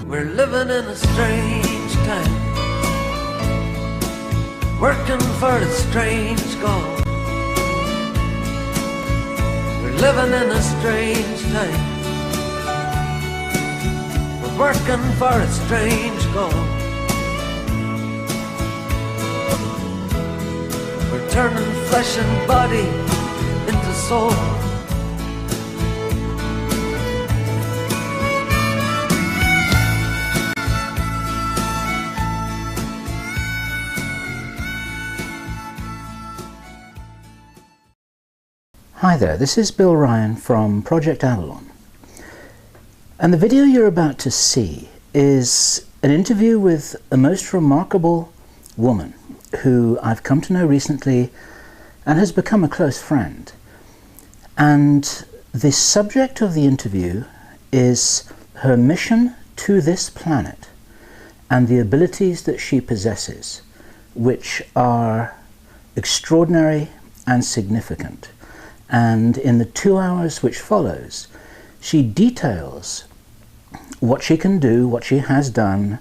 We're living in a strange time, working for a strange goal. We're living in a strange time, we're working for a strange goal. We're turning flesh and body into soul. Hi there, this is Bill Ryan from Project Avalon. And the video you're about to see is an interview with a most remarkable woman who I've come to know recently and has become a close friend. And the subject of the interview is her mission to this planet and the abilities that she possesses, which are extraordinary and significant. And in the 2 hours which follows, she details what she can do, what she has done,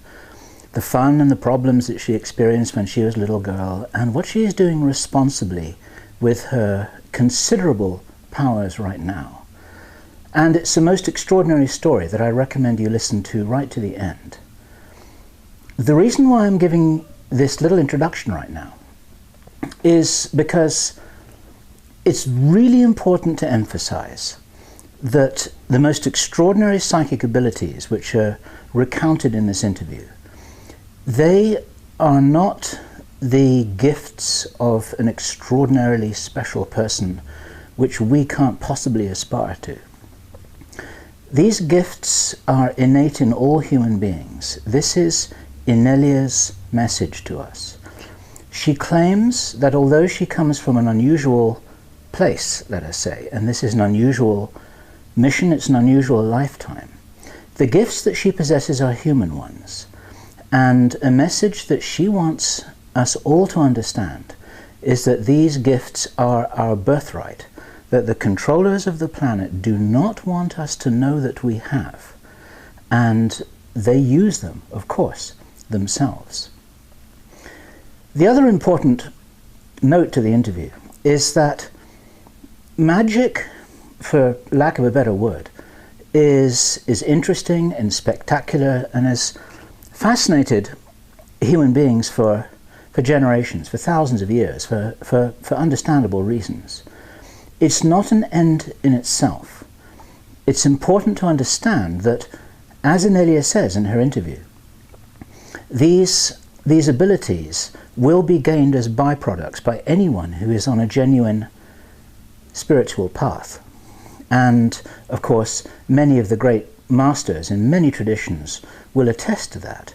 the fun and the problems that she experienced when she was a little girl, and what she is doing responsibly with her considerable powers right now. And it's a most extraordinary story that I recommend you listen to right to the end. The reason why I'm giving this little introduction right now is because it's really important to emphasize that the most extraordinary psychic abilities which are recounted in this interview, they are not the gifts of an extraordinarily special person which we can't possibly aspire to. These gifts are innate in all human beings. This is INELIA's message to us. She claims that although she comes from an unusual place, let us say, and this is an unusual mission, it's an unusual lifetime, the gifts that she possesses are human ones. And a message that she wants us all to understand is that these gifts are our birthright, that the controllers of the planet do not want us to know that we have, and they use them, of course, themselves. The other important note to the interview is that magic, for lack of a better word, is interesting and spectacular and has fascinated human beings for generations, for thousands of years, for understandable reasons. It's not an end in itself. It's important to understand that, as INELIA says in her interview, these abilities will be gained as byproducts by anyone who is on a genuine spiritual path. And of course, many of the great masters in many traditions will attest to that.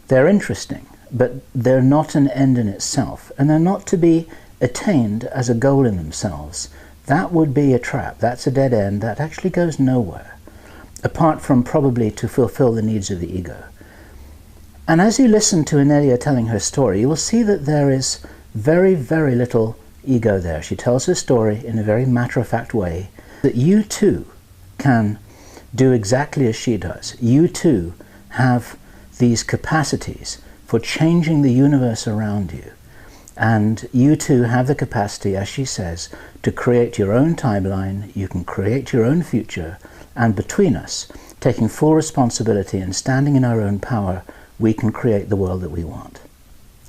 They're interesting, but they're not an end in itself, and they're not to be attained as a goal in themselves. That would be a trap. That's a dead end. That actually goes nowhere, apart from probably to fulfill the needs of the ego. And as you listen to INELIA telling her story, you will see that there is very, very little ego there. She tells her story in a very matter-of-fact way, that you too can do exactly as she does. You too have these capacities for changing the universe around you. And you too have the capacity, as she says, to create your own timeline. You can create your own future. And between us, taking full responsibility and standing in our own power, we can create the world that we want.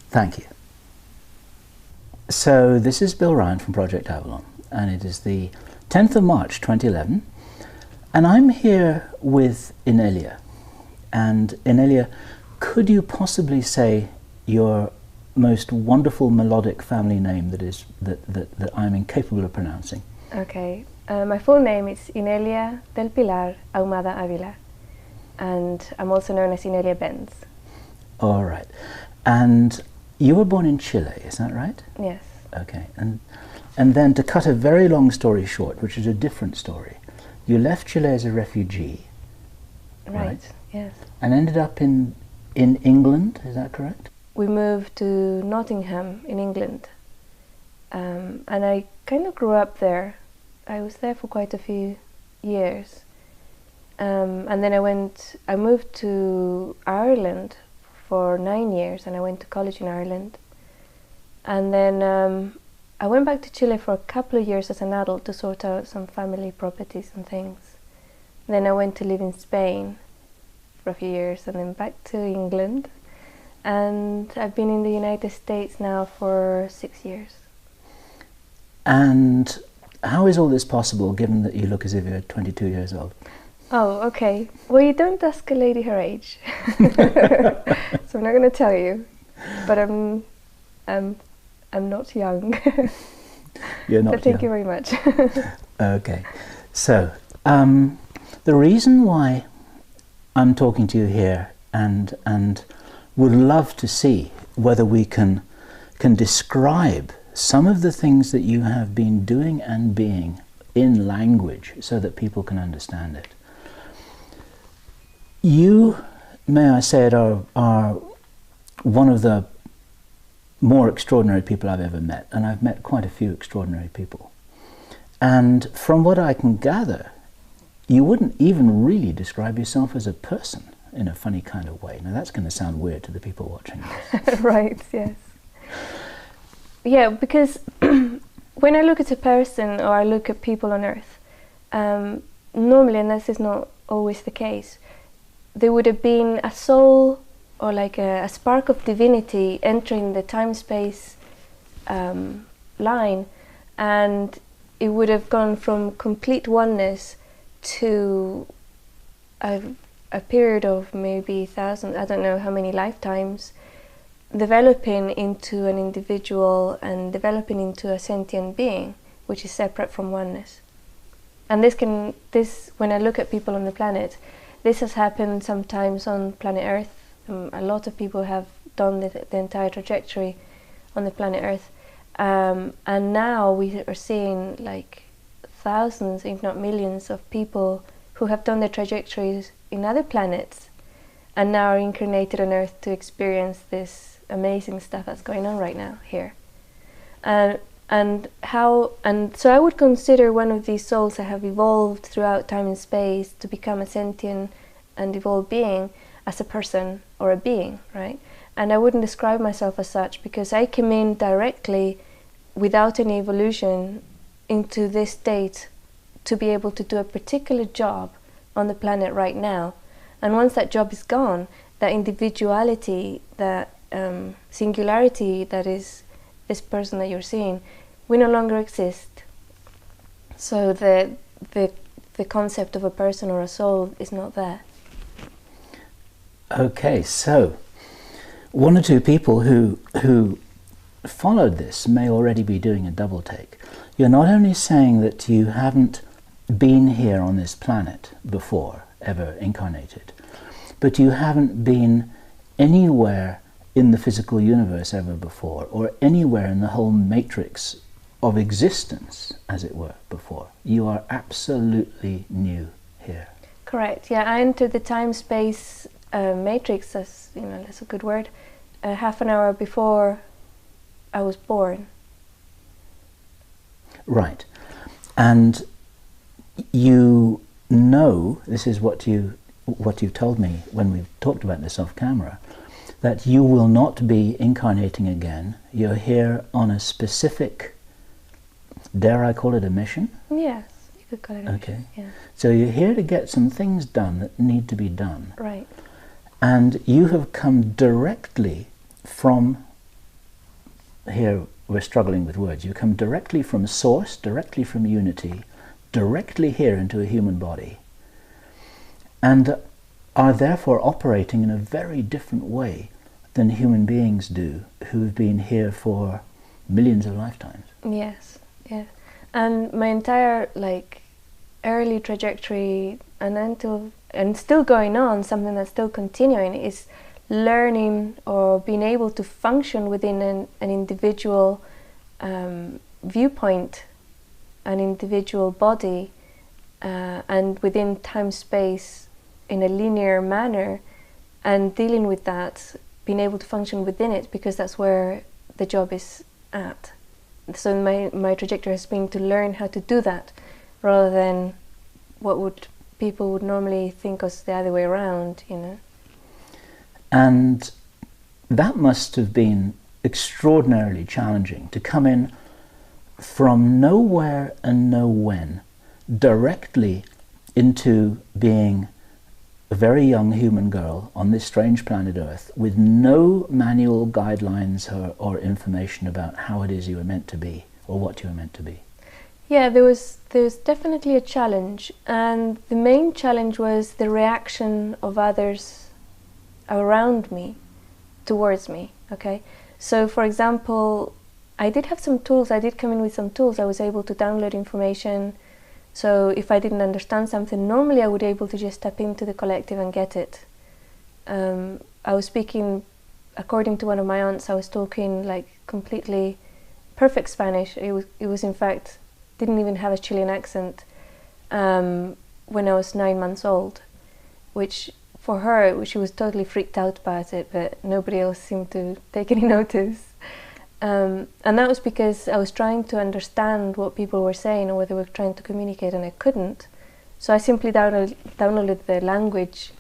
Thank you. So this is Bill Ryan from Project Avalon, and it is the 10th of March 2011, and I'm here with INELIA. And INELIA, could you possibly say your most wonderful melodic family name that I'm incapable of pronouncing? Okay, my full name is INELIA del Pilar Ahumada Avila, and I'm also known as INELIA Benz. All right, and you were born in Chile, is that right? Yes. Okay, and then to cut a very long story short, which is a different story, you left Chile as a refugee, right? Yes. And ended up in England, is that correct? We moved to Nottingham in England, and I kind of grew up there. I was there for quite a few years, And then I moved to Ireland for 9 years, and I went to college in Ireland. And then I went back to Chile for a couple of years as an adult to sort out some family properties and things. Then I went to live in Spain for a few years, and then back to England. And I've been in the United States now for 6 years. And how is all this possible, given that you look as if you're 22 years old? Oh, okay. Well, you don't ask a lady her age, so I'm not going to tell you. But I'm not young. You're not but thank young. you very much. Okay. So, the reason why I'm talking to you here and would love to see whether we can describe some of the things that you have been doing and being in language so that people can understand it. You, may I say it, are one of the more extraordinary people I've ever met, and I've met quite a few extraordinary people. And from what I can gather, you wouldn't even really describe yourself as a person in a funny kind of way. Now that's going to sound weird to the people watching this. Right, yes. Yeah, because when I look at a person or I look at people on Earth, normally, and this is not always the case, there would have been a soul or like a spark of divinity entering the time-space line, and it would have gone from complete oneness to a period of maybe thousands, I don't know how many lifetimes, developing into an individual and developing into a sentient being, which is separate from oneness. And this, when I look at people on the planet, this has happened sometimes on planet Earth. A lot of people have done the entire trajectory on the planet Earth. And now we are seeing like thousands, if not millions, of people who have done their trajectories in other planets and now are incarnated on Earth to experience this amazing stuff that's going on right now here. And so I would consider one of these souls that have evolved throughout time and space to become a sentient and evolved being as a person or a being, right? And I wouldn't describe myself as such because I came in directly without any evolution into this state to be able to do a particular job on the planet right now. And once that job is gone, that individuality, that singularity that is this person that you're seeing, we no longer exist. So the concept of a person or a soul is not there. Okay, so one or two people who followed this may already be doing a double take. You're not only saying that you haven't been here on this planet before, ever incarnated, but you haven't been anywhere in the physical universe ever before, or anywhere in the whole matrix of existence, as it were, before. You are absolutely new here. Correct, yeah. I entered the time-space matrix, as you know, that's a good word, half an hour before I was born. Right. And you know, this is what you've told me when we've talked about this off camera, that you will not be incarnating again. You're here on a specific, dare I call it a mission? Yes, you could call it a mission. Yeah. So you're here to get some things done that need to be done. Right. And you have come directly from, here we're struggling with words, you come directly from source, directly from unity, directly here into a human body, and are therefore operating in a very different way than human beings do who've been here for millions of lifetimes. Yes, yeah. And my entire early trajectory and still going on, something that's still continuing, is learning or being able to function within an individual viewpoint, an individual body, and within time-space in a linear manner, and dealing with that, being able to function within it, because that's where the job is at. So my trajectory has been to learn how to do that, rather than what would people would normally think us the other way around, you know. And that must have been extraordinarily challenging, to come in from nowhere and no when directly into being a very young human girl on this strange planet Earth with no manual guidelines or information about how it is you were meant to be or what you were meant to be. Yeah, there was definitely a challenge, and the main challenge was the reaction of others around me towards me. Okay, so for example, I did have some tools. I did come in with some tools. I was able to download information. So if I didn't understand something, normally I would be able to just tap into the collective and get it. I was speaking, according to one of my aunts, I was talking like completely perfect Spanish. It was in fact, didn't even have a Chilean accent when I was 9 months old, which for her, she was totally freaked out about it, but nobody else seemed to take any notice. And that was because I was trying to understand what people were saying or what they were trying to communicate, and I couldn't. So I simply downloaded the language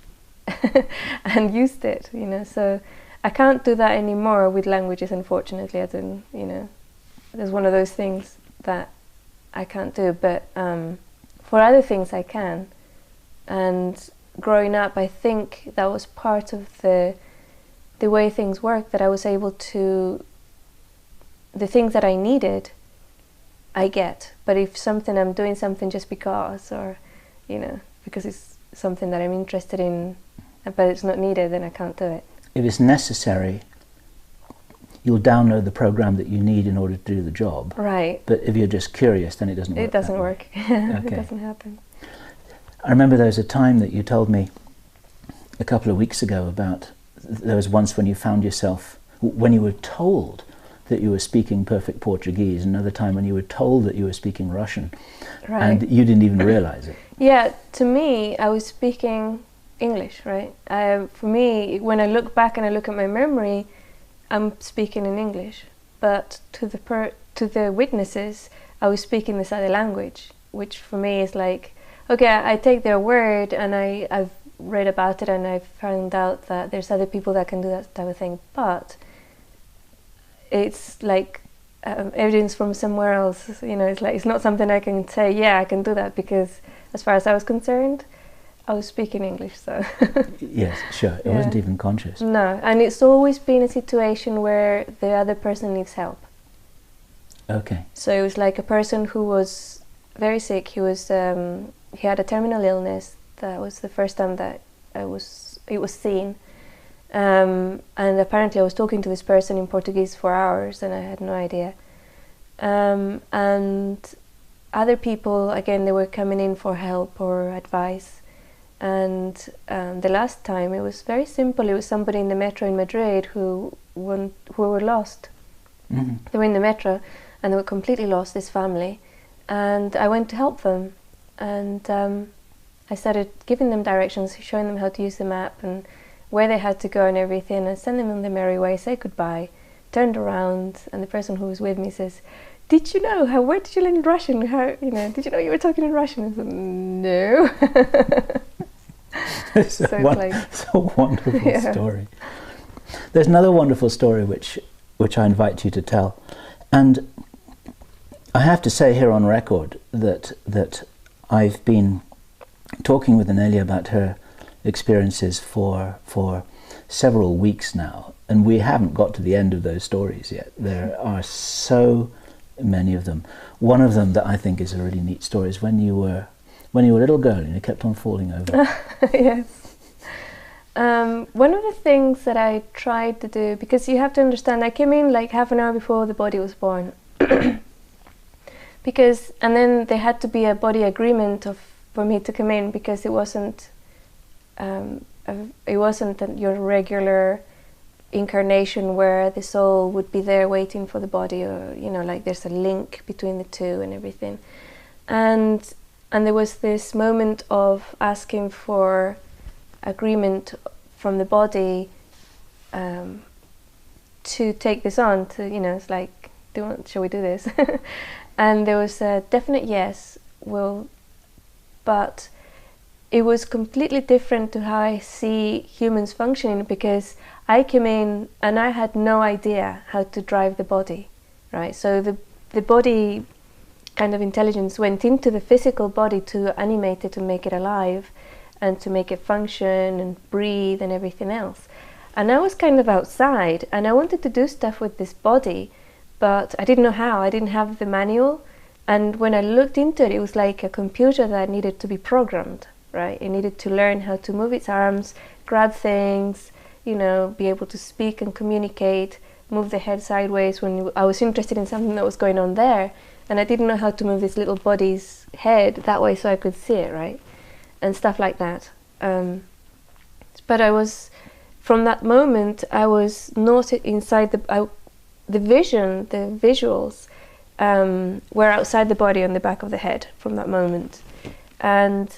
and used it, you know. So I can't do that anymore with languages, unfortunately. I don't, you know, there's one of those things that I can't do, but for other things I can. And growing up, I think that was part of the way things work, that I was able to, the things that I needed, I get. But if I'm doing something just because, or, you know, because it's something that I'm interested in, but it's not needed, then I can't do it. If it's necessary, you'll download the program that you need in order to do the job. Right. But if you're just curious, then it doesn't work. It doesn't work. Okay. It doesn't happen. I remember there was a time that you told me a couple of weeks ago about, there was once when you found yourself, when you were told that you were speaking perfect Portuguese, another time when you were told that you were speaking Russian, right. And you didn't even realize it. Yeah, to me, I was speaking English, right? For me, when I look back and I look at my memory, I'm speaking in English, but to the witnesses, I was speaking this other language, which for me is like, okay, I take their word, and I've read about it, and I've found out that there's other people that can do that type of thing, but it's like evidence from somewhere else, you know. It's like, it's not something I can say, yeah, I can do that, because as far as I was concerned, I was speaking English, so. Yes, sure, it Yeah. wasn't even conscious. No, and it's always been a situation where the other person needs help. Okay. So it was like a person who was very sick. He had a terminal illness. That was the first time that it was seen. And apparently I was talking to this person in Portuguese for hours, and I had no idea. And other people, again, they were coming in for help or advice. And the last time, it was very simple. It was somebody in the metro in Madrid who were lost. Mm-hmm. They were in the metro and they were completely lost, this family. And I went to help them. And I started giving them directions, showing them how to use the map and where they had to go and everything, and send them on their merry way, say goodbye, turned around, and the person who was with me says, "Did you know where did you learn Russian? Did you know you were talking in Russian?" I said, "No." It's a wonderful Yeah. story. There's another wonderful story which I invite you to tell, and I have to say here on record that I've been talking with INELIA about her experiences for several weeks now, and we haven't got to the end of those stories yet. There are so many of them. One of them that I think is a really neat story is when you were a little girl and you kept on falling over. Yes. One of the things that I tried to do, because you have to understand, I came in like half an hour before the body was born. And then there had to be a body agreement for me to come in, because it wasn't your regular incarnation where the soul would be there waiting for the body, or like there's a link between the two and everything. And there was this moment of asking for agreement from the body to take this on. It's like, shall we do this? And there was a definite yes. But it was completely different to how I see humans functioning, because I came in and I had no idea how to drive the body, right? So the body kind of intelligence went into the physical body to animate it, to make it alive and to make it function and breathe and everything else. And I was kind of outside and I wanted to do stuff with this body, but I didn't know how. I didn't have the manual. And when I looked into it, it was like a computer that needed to be programmed, right? It needed to learn how to move its arms, grab things, you know, be able to speak and communicate, move the head sideways when I was interested in something that was going on there. And I didn't know how to move this little body's head that way so I could see it, right? And stuff like that. But I was, from that moment, I was not inside the vision, the visuals were outside the body on the back of the head from that moment. And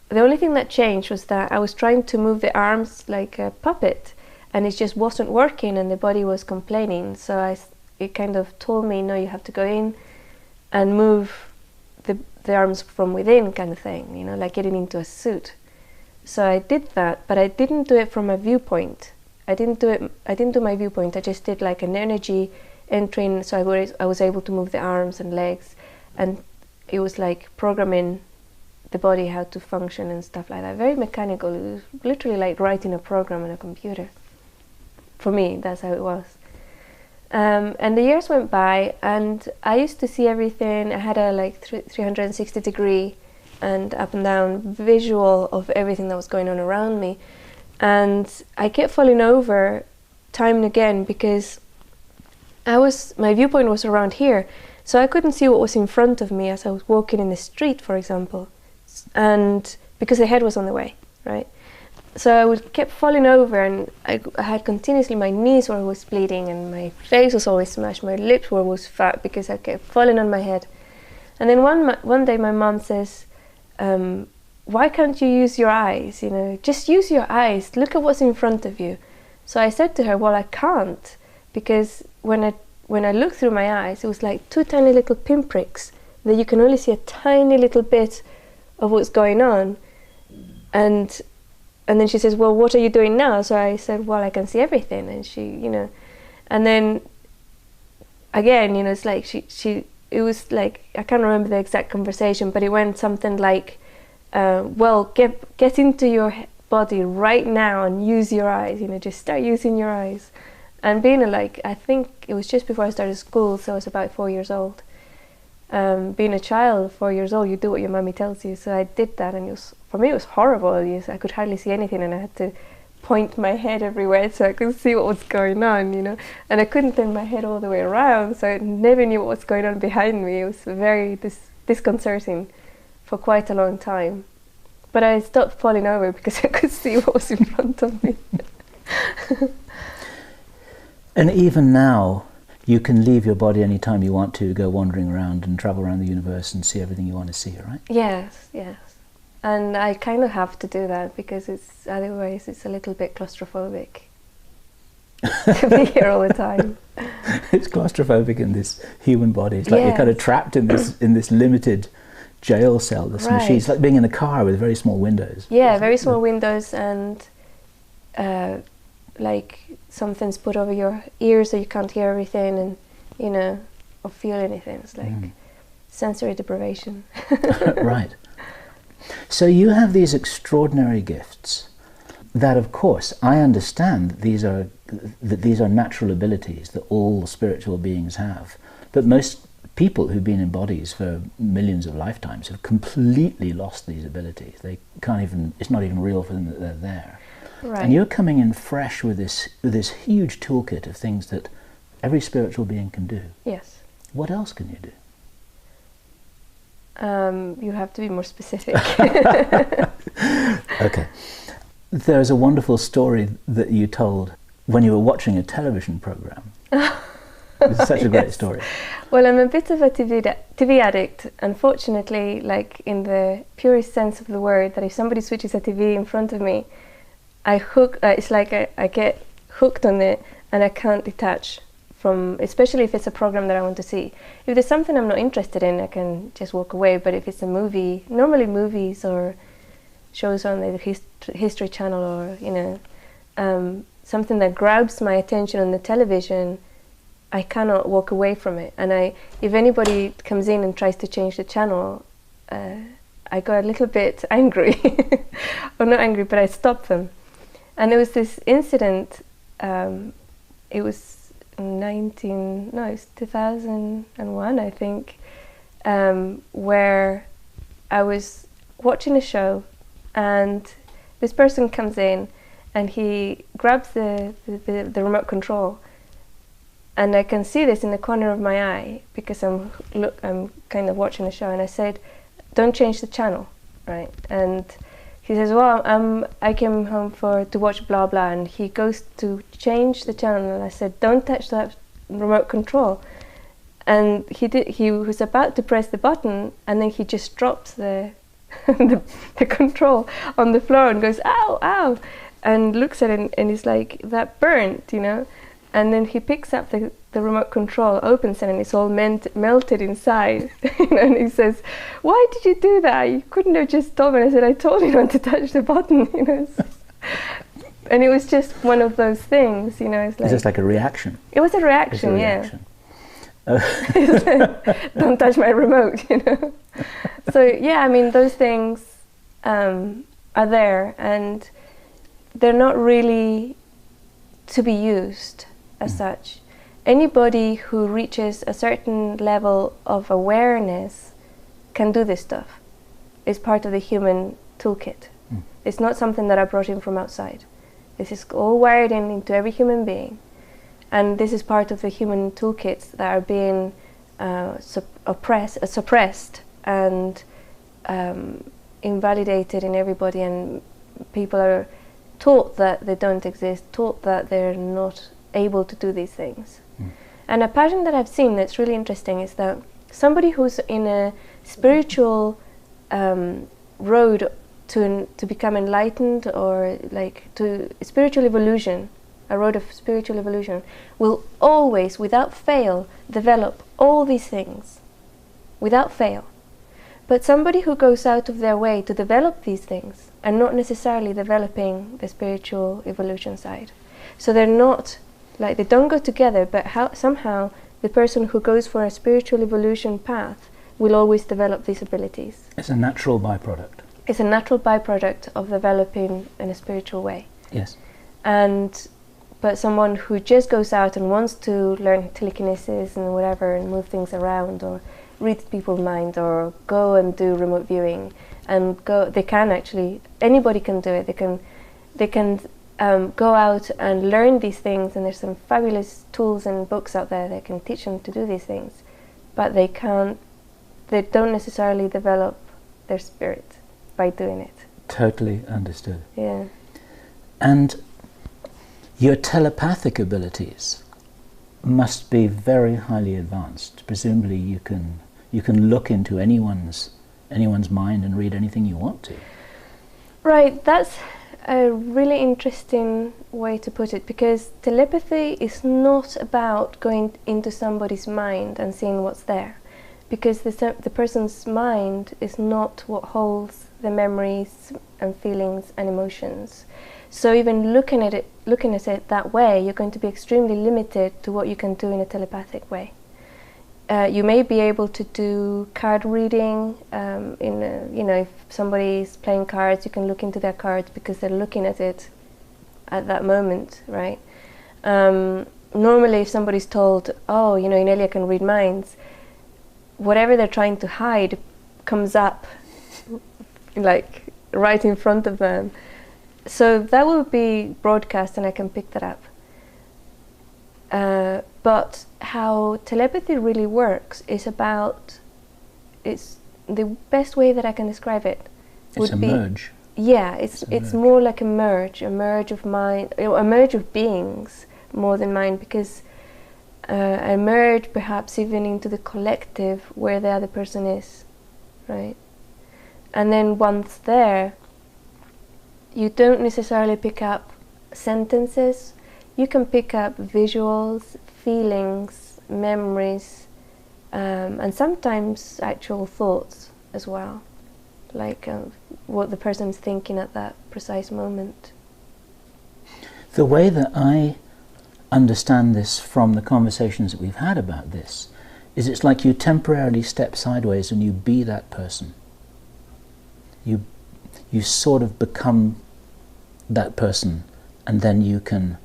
the only thing that changed was that I was trying to move the arms like a puppet, and it just wasn't working, and the body was complaining. So it kind of told me, no, you have to go in and move the arms from within, kind of thing, you know, like getting into a suit. So I did that, but I didn't do it from a viewpoint. I didn't do my viewpoint. I just did like an energy entering, so I was able to move the arms and legs, and it was like programming the body how to function and stuff like that. Very mechanical. It was literally like writing a program on a computer. For me, that's how it was. And the years went by, and I used to see everything. I had a like 360 degree and up and down visual of everything that was going on around me. And I kept falling over time and again because my viewpoint was around here, so I couldn't see what was in front of me as I was walking in the street, for example, and because the head was on the way, right? So I kept falling over, and I had continuously, my knees were always bleeding, and my face was always smashed, my lips were always fat because I kept falling on my head. And then one day my mom says, why can't you use your eyes? You know, just use your eyes, look at what's in front of you. So I said to her, well, I can't, because when I looked through my eyes, it was like two tiny little pinpricks that you can only see a tiny little bit of what's going on. And then she says, well, what are you doing now? So I said, well, I can see everything. And she, you know, and then again, you know, it's like it was like, I can't remember the exact conversation, but it went something like, well, get into your body right now and use your eyes, you know, just start using your eyes. And being I think it was just before I started school, so I was about 4 years old. Being a child, 4 years old, you do what your mommy tells you. So I did that, and for me it was horrible. I could hardly see anything, and I had to point my head everywhere so I could see what was going on, you know. And I couldn't turn my head all the way around, so I never knew what was going on behind me. It was very disconcerting for quite a long time. But I stopped falling over because I could see what was in front of me. And even now, you can leave your body anytime you want to, go wandering around and travel around the universe and see everything you want to see, right? Yes, yes. And I kind of have to do that because otherwise it's a little bit claustrophobic to be here all the time. It's claustrophobic in this human body. It's like you're kind of trapped in this limited jail cell, this machine. It's like being in a car with very small windows. Yeah, very small windows, and like something's put over your ears so you can't hear everything, and you know, or feel anything. It's like sensory deprivation. Right. So you have these extraordinary gifts that, of course, I understand that these are natural abilities that all spiritual beings have. But most people who've been in bodies for millions of lifetimes have completely lost these abilities. They can't even, it's not even real for them that they're there. Right. And you're coming in fresh with this huge toolkit of things that every spiritual being can do. Yes. What else can you do? You have to be more specific. Okay. There's a wonderful story that you told when you were watching a television program. It's such a great story. Well, I'm a bit of a TV addict, unfortunately, like in the purest sense of the word, that if somebody switches a TV in front of me, it's like I get hooked on it and I can't detach from, especially if it's a program that I want to see. If there's something I'm not interested in, I can just walk away, but if it's a movie, normally movies or shows on the History Channel, or something that grabs my attention on the television, I cannot walk away from it. And if anybody comes in and tries to change the channel, I got a little bit angry, or not angry, but I stopped them. And there was this incident. It was 2001, I think, where I was watching a show, and this person comes in, and he grabs the remote control, and I can see this in the corner of my eye because I'm kind of watching the show, and I said, "Don't change the channel," right? And he says, "Well, I came home to watch blah blah," and he goes to change the channel, and I said, "Don't touch that remote control." And he was about to press the button, and then he just drops the the control on the floor and goes, "Ow, ow," and looks at it, and he's like, "That burnt," And then he picks up the remote control, opens it, and it's all melted inside. And he says, "Why did you do that? You couldn't have just told me." And I said, "I told you not to touch the button." And it was just one of those things, It's like, just like a reaction. It was a reaction, yeah. Don't touch my remote, So yeah, I mean, those things are there, and they're not really to be used as such. Anybody who reaches a certain level of awareness can do this stuff. It's part of the human toolkit. It's not something that I brought in from outside. This is all wired into every human being. And this is part of the human toolkits that are being suppressed and invalidated in everybody, and people are taught that they don't exist, taught that they're not able to do these things. And a pattern that I've seen that's really interesting is that somebody who's in a spiritual road to become enlightened, or like to spiritual evolution, a road of spiritual evolution, will always, without fail, develop all these things, without fail. But somebody who goes out of their way to develop these things are not necessarily developing the spiritual evolution side. So they're not, like, they don't go together, but somehow the person who goes for a spiritual evolution path will always develop these abilities. It's a natural byproduct. It's a natural byproduct of developing in a spiritual way. Yes. But someone who just goes out and wants to learn telekinesis and whatever, and move things around, or read people's mind, or go and do remote viewing, and they can actually, anybody can do it. They can go out and learn these things, and there's some fabulous tools and books out there that can teach them to do these things. But they don't necessarily develop their spirit by doing it. Totally understood. Yeah. And your telepathic abilities must be very highly advanced. Presumably you can look into anyone's mind and read anything you want to. Right, that's a really interesting way to put it, because telepathy is not about going into somebody's mind and seeing what's there, because the person's mind is not what holds the memories and feelings and emotions. So even looking at it that way, you're going to be extremely limited to what you can do in a telepathic way. You may be able to do card reading. If somebody's playing cards, you can look into their cards because they're looking at it at that moment, right? Normally, if somebody's told, "Oh, INELIA can read minds," whatever they're trying to hide comes up, like right in front of them. So that will be broadcast, and I can pick that up. But how telepathy really works is the best way that I can describe it would be... It's a merge. Yeah, it's more like a merge of mind, a merge of beings more than mind, because a merge perhaps even into the collective where the other person is, right? And then once there, you don't necessarily pick up sentences. You can pick up visuals, feelings, memories, and sometimes actual thoughts as well. like what the person's thinking at that precise moment. The way that I understand this from the conversations that we've had about this is it's like you temporarily step sideways and you be that person. You sort of become that person, and then you can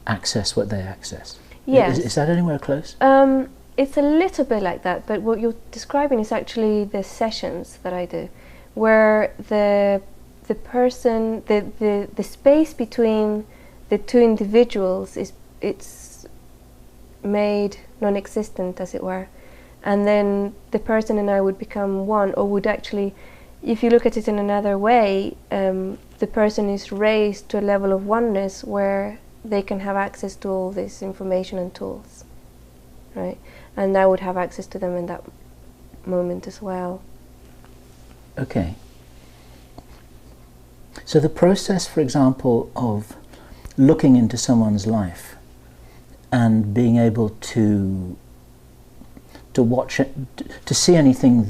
access what they access. Yes. Is that anywhere close? It's a little bit like that, but what you're describing is actually the sessions that I do, where the person, the space between the two individuals it's made non-existent, as it were, and then the person and I would become one, or would actually, if you look at it in another way, the person is raised to a level of oneness where they can have access to all this information and tools, right? And I would have access to them in that moment as well. Okay. So the process, for example, of looking into someone's life and being able to watch it, to see anything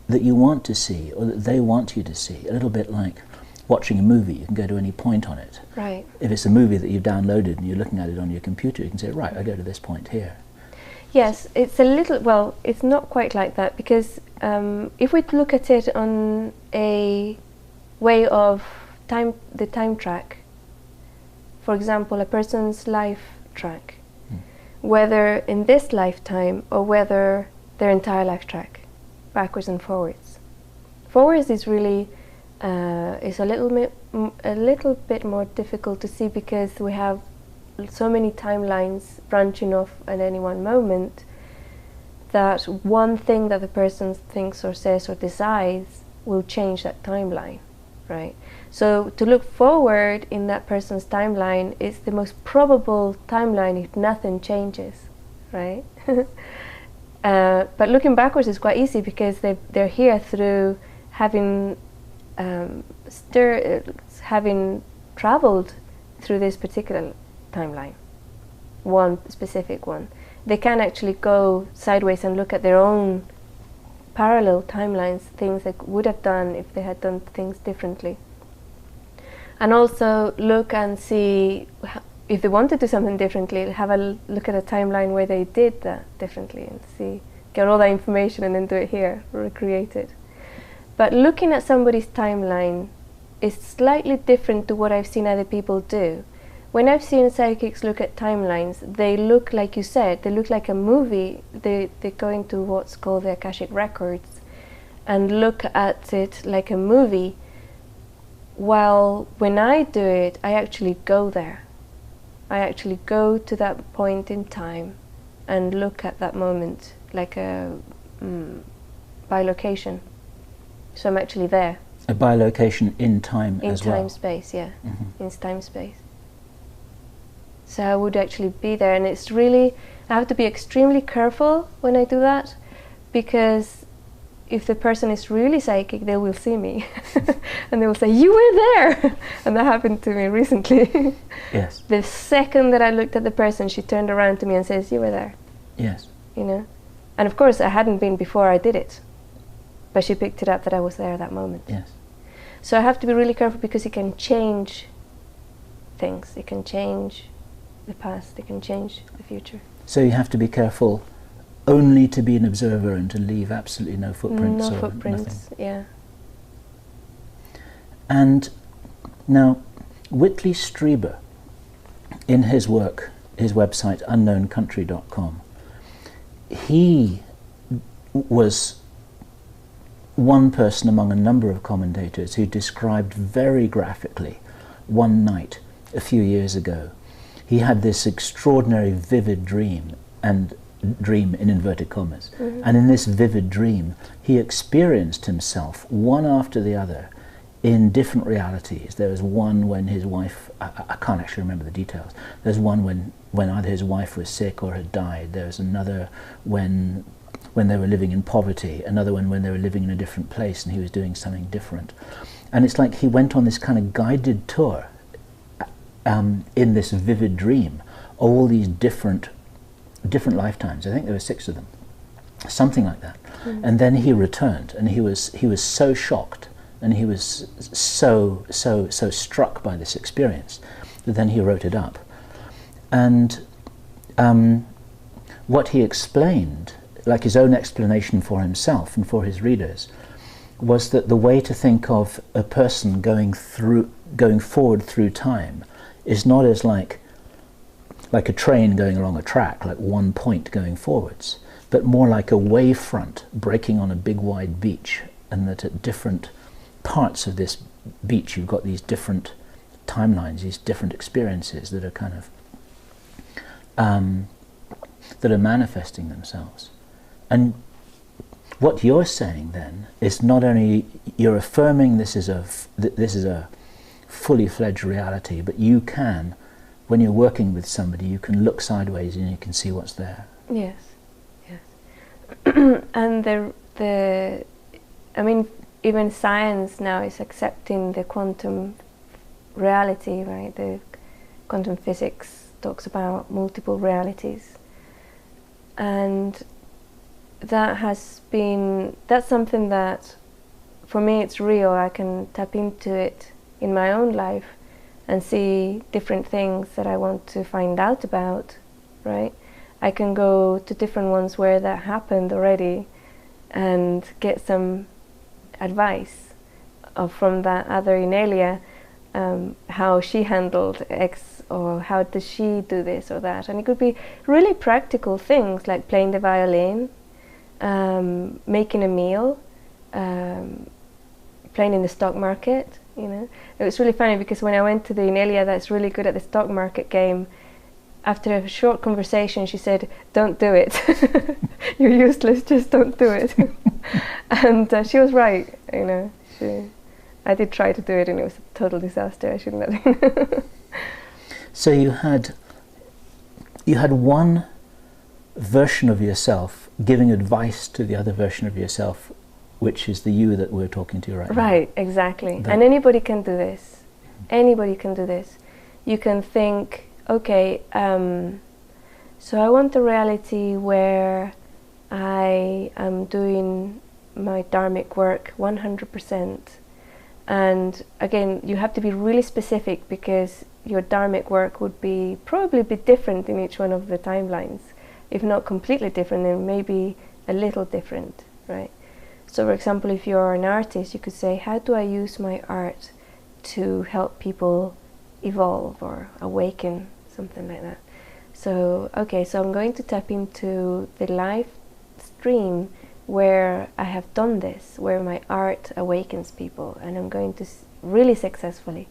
that you want to see or that they want you to see, a little bit like watching a movie. You can go to any point on it. Right. If it's a movie that you've downloaded and you're looking at it on your computer, you can say, right, I go to this point here. Yes, it's a little, well, it's not quite like that, because if we look at it on a way of time, the time track, for example, a person's life track, whether in this lifetime or whether their entire life track, backwards and forwards. Forwards is really is a little bit more difficult to see, because we have so many timelines branching off at any one moment, that one thing that the person thinks or says or decides will change that timeline, right? So to look forward in that person's timeline is the most probable timeline if nothing changes, right? But looking backwards is quite easy, because they're here through having having traveled through this particular timeline, one specific one. They can actually go sideways and look at their own parallel timelines, things they would have done if they had done things differently. And also look and see, if they want to do something differently, have a look at a timeline where they did that differently, and see, get all that information and then do it here, recreate it. But looking at somebody's timeline is slightly different to what I've seen other people do. When I've seen psychics look at timelines, they look, like you said, they look like a movie. They go into what's called the Akashic Records and look at it like a movie, while when I do it, I actually go there. I actually go to that point in time and look at that moment like a bilocation. So I'm actually there. A bilocation in time as well? In time-space, yeah. In time-space. So I would actually be there, and it's really, I have to be extremely careful when I do that, because if the person is really psychic, they will see me and they will say, "You were there!" And that happened to me recently. Yes. The second that I looked at the person, she turned around to me and says, "You were there." Yes. You know? And of course I hadn't been before I did it, but she picked it up that I was there at that moment. Yes. So I have to be really careful, because it can change things. It can change the past, it can change the future. So you have to be careful only to be an observer and to leave absolutely no footprints. No or footprints, nothing. yeah. And now, Whitley Strieber, in his work, his website, unknowncountry.com, he was one person among a number of commentators who described very graphically one night a few years ago. He had this extraordinary vivid dream, and dream in inverted commas, and in this vivid dream he experienced himself one after the other in different realities. There was one when his wife, I can't actually remember the details, there's one when either his wife was sick or had died, there was another when they were living in poverty, another one when they were living in a different place and he was doing something different. And it's like he went on this kind of guided tour in this vivid dream, all these different lifetimes. I think there were 6 of them, something like that. And then he returned, and he was so shocked and he was so struck by this experience that then he wrote it up. And what he explained, like his own explanation for himself and for his readers, was that the way to think of a person going forward through time is not as like a train going along a track, like one point going forwards, but more like a wave front breaking on a big wide beach, and that at different parts of this beach you've got these different timelines, these different experiences that are kind of that are manifesting themselves. And what you're saying then is not only you're affirming this is a fully fledged reality, but you can, when you're working with somebody, you can look sideways and you can see what's there. Yes, yes. And I mean, even science now is accepting the quantum reality, right? The quantum physics talks about multiple realities, and that's something that, for me, it's real. I can tap into it in my own life and see different things that I want to find out about, right? I can go to different ones where that happened already and get some advice from that other Inelia, how she handled X, or how does she do this or that. And it could be really practical things like playing the violin, making a meal, playing in the stock market, you know. It was really funny because when I went to the Inelia that's really good at the stock market game, after a short conversation she said, "Don't do it. You're useless, just don't do it." And she was right, you know. I did try to do it and it was a total disaster. I shouldn't have. So you had one version of yourself giving advice to the other version of yourself, which is the you that we're talking to right now. Right, exactly. And anybody can do this. Anybody can do this. You can think, okay, so I want a reality where I am doing my dharmic work 100%. And again, you have to be really specific, because your dharmic work would probably be different in each one of the timelines. If not completely different, then maybe a little different, right? So for example, if you're an artist, you could say, how do I use my art to help people evolve or awaken, something like that. So, okay, so I'm going to tap into the live stream where I have done this, where my art awakens people, and I'm going to really successfully,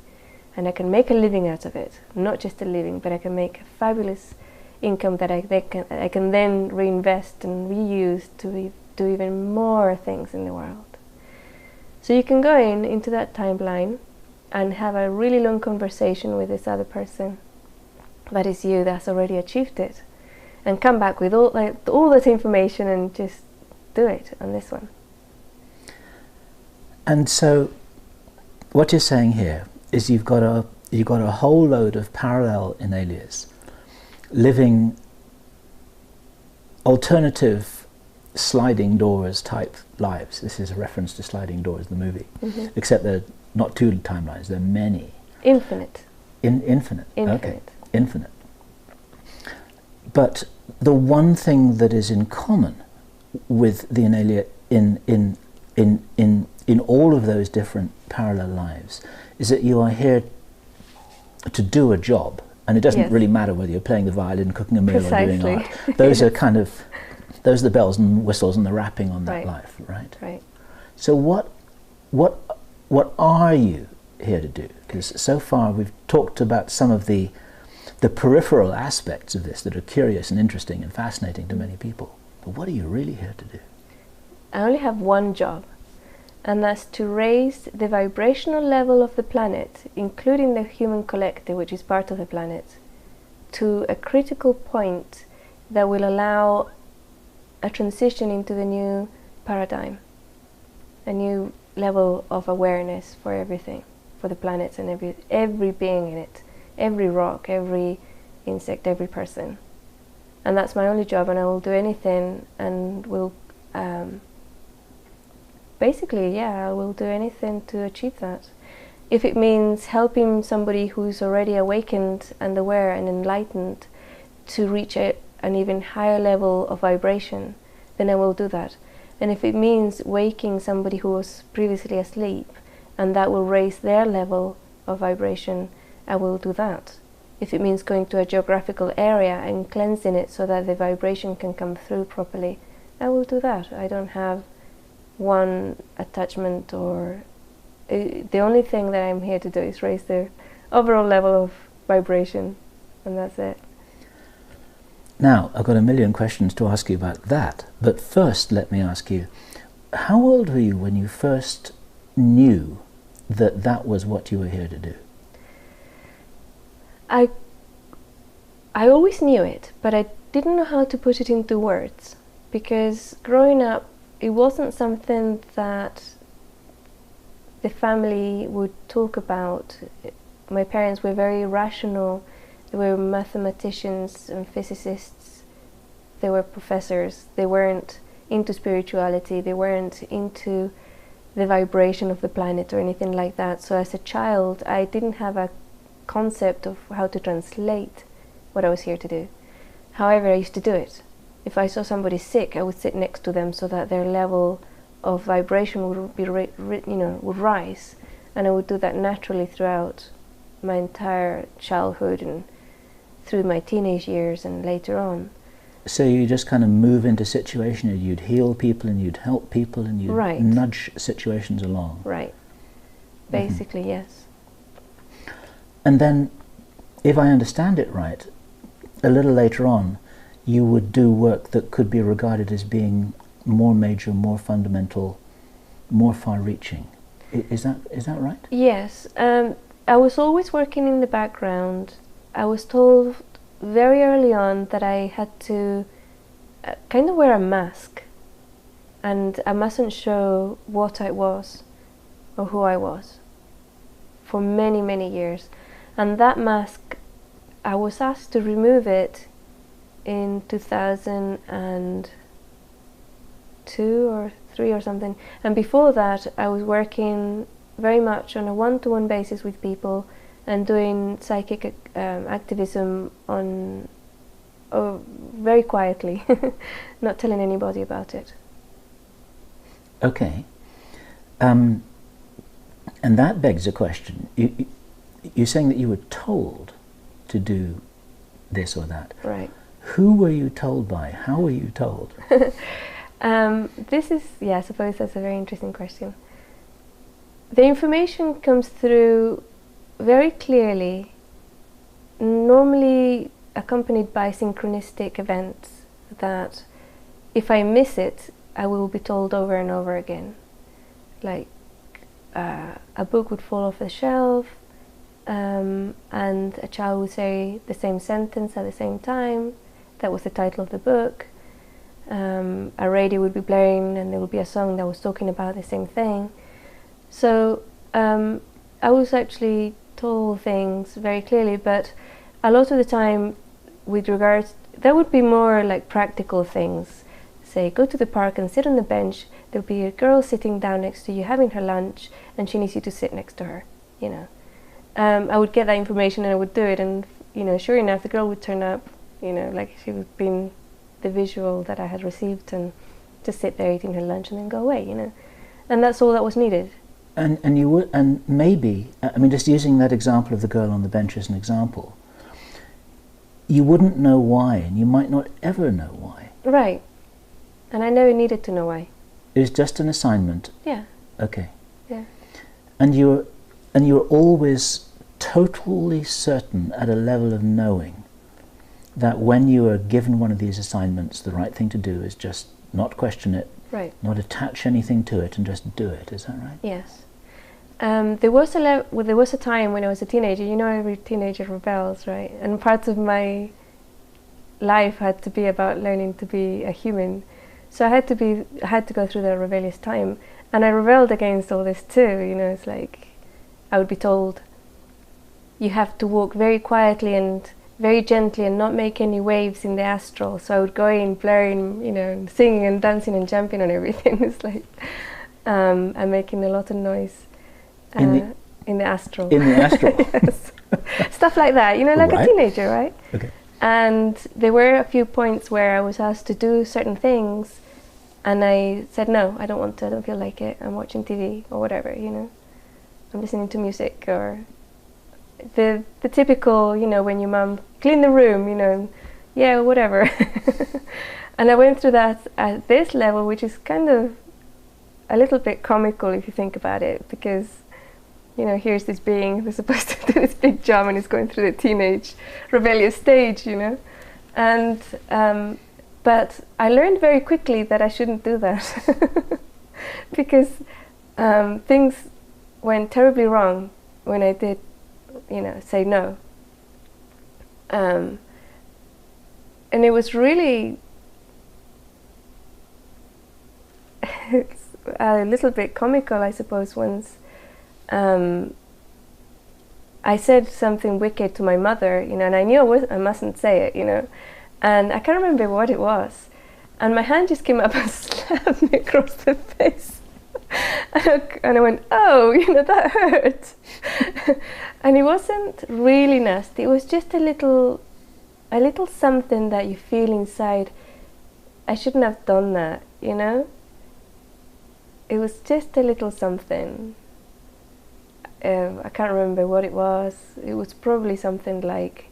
and I can make a living out of it. Not just a living, but I can make a fabulous income that I can then reinvest and reuse to do even more things in the world. So you can go into that timeline and have a really long conversation with this other person that is you, that's already achieved it, and come back with all that information and just do it on this one. And so what you're saying here is you've got a whole load of parallel Inelias living alternative sliding doors type lives. This is a reference to Sliding Doors, the movie. Mm-hmm. Except they're not two timelines, they're many. Infinite. Infinite. Okay. Infinite. But the one thing that is in common with the Inelia in all of those different parallel lives is that you are here to do a job, and it doesn't really matter whether you're playing the violin, cooking a meal, or doing art. Those are those are the bells and whistles and the wrapping on that life, right? Right. So what are you here to do? Because so far we've talked about some of the peripheral aspects of this that are curious and interesting and fascinating to many people. But what are you really here to do? I only have one job, and that's to raise the vibrational level of the planet, including the human collective, which is part of the planet, to a critical point that will allow a transition into the new paradigm, a new level of awareness for everything, for the planet and every being in it, every rock, every insect, every person. And that's my only job, and I will do anything and will basically, yeah, I will do anything to achieve that. If it means helping somebody who's already awakened and aware and enlightened to reach an even higher level of vibration, then I will do that. And if it means waking somebody who was previously asleep and that will raise their level of vibration, I will do that. If it means going to a geographical area and cleansing it so that the vibration can come through properly, I will do that. I don't have one attachment, or the only thing that I'm here to do is raise the overall level of vibration, and that's it. Now, I've got a million questions to ask you about that, but first let me ask you, how old were you when you first knew that that was what you were here to do? I always knew it, but I didn't know how to put it into words, because growing up, it wasn't something that the family would talk about. My parents were very rational. They were mathematicians and physicists. They were professors. They weren't into spirituality. They weren't into the vibration of the planet or anything like that. So as a child, I didn't have a concept of how to translate what I was here to do. However, I used to do it. If I saw somebody sick, I would sit next to them so that their level of vibration would be, would rise, and I would do that naturally throughout my entire childhood and through my teenage years and later on. So you just kind of move into situation and you'd heal people and you'd help people and you'd Right. nudge situations along. Right. Basically, yes. And then, if I understand it right, a little later on, you would do work that could be regarded as being more major, more fundamental, more far-reaching. Is that right? Yes. I was always working in the background. I was told very early on that I had to kind of wear a mask, and I mustn't show what I was or who I was for many, many years. And that mask, I was asked to remove it in 2002 or 3 or something. And before that, I was working very much on a one-to-one basis with people and doing psychic activism on very quietly, not telling anybody about it. Okay. And that begs a question. You're saying that you were told to do this or that. Right. Who were you told by? How were you told? This is, yeah, I suppose that's a very interesting question. The information comes through very clearly, normally accompanied by synchronistic events that if I miss it, I will be told over and over again. Like a book would fall off the shelf, and a child would say the same sentence at the same time. That was the title of the book. A radio would be blaring and there would be a song that was talking about the same thing. So I was actually told things very clearly, but a lot of the time with regards, that would be more like practical things. Say, go to the park and sit on the bench. There'll be a girl sitting down next to you having her lunch and she needs you to sit next to her, you know. I would get that information and I would do it, and you know, sure enough, the girl would turn up, you know, like she would be the visual that I had received, and just sit there eating her lunch and then go away, you know. And that's all that was needed. And you would, and maybe, I mean, just using that example of the girl on the bench as an example, you wouldn't know why, and you might not ever know why. Right. And I never needed to know why. It was just an assignment. Yeah. Okay. Yeah. And you're always totally certain at a level of knowing that when you are given one of these assignments, the right thing to do is just not question it, Right. not attach anything to it, and just do it. Is that right? Yes. There was a time when I was a teenager. You know, every teenager rebels, right? And parts of my life had to be about learning to be a human. So I had to go through that rebellious time, and I rebelled against all this too. You know, it's like I would be told, you have to walk very quietly and very gently and not make any waves in the astral. So I would go in blaring, you know, singing and dancing and jumping on everything. It's like, I'm making a lot of noise in the astral. In the astral. Yes. Stuff like that, you know, like Right. a teenager, right? Okay. And there were a few points where I was asked to do certain things, and I said no, I don't want to, I don't feel like it, I'm watching TV or whatever, you know. I'm listening to music, or the typical, you know, when your mum clean the room, you know, yeah, whatever. And I went through that at this level, which is kind of a little bit comical if you think about it, because, you know, here's this being who's supposed to do this big job and is going through the teenage rebellious stage, you know. And but I learned very quickly that I shouldn't do that because things went terribly wrong when I did, you know, say no. And it was really it's a little bit comical, I suppose, once I said something wicked to my mother, you know, and I knew I mustn't say it, you know, and I can't remember what it was, and my hand just came up and slapped me across the face. And I went, oh, you know, that hurt. And it wasn't really nasty. It was just a little something that you feel inside. I shouldn't have done that, you know. It was just a little something. I can't remember what it was. It was probably something like,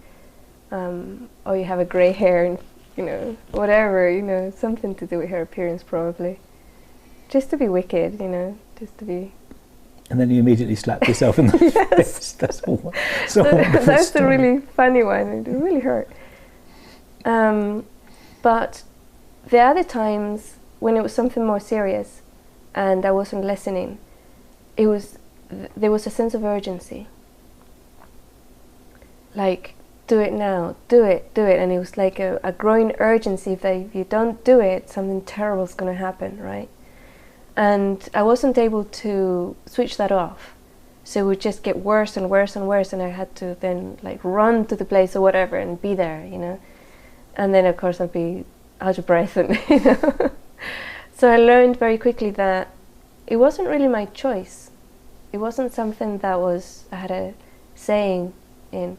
oh, you have a grey hair, and, you know, whatever, you know, something to do with her appearance probably. Just to be wicked, you know, just to be... And then you immediately slapped yourself in the face. That's all. That's the really funny one. It really hurt. But the other times when it was something more serious and I wasn't listening, there was a sense of urgency. Like, do it now, do it. And it was like a growing urgency that if you don't do it, something terrible is going to happen, right? And I wasn't able to switch that off. So it would just get worse and worse and worse, and I had to then like run to the place or whatever and be there, you know. And then of course I'd be out of breath and, you know. So I learned very quickly that it wasn't really my choice. It wasn't something that I had a saying in.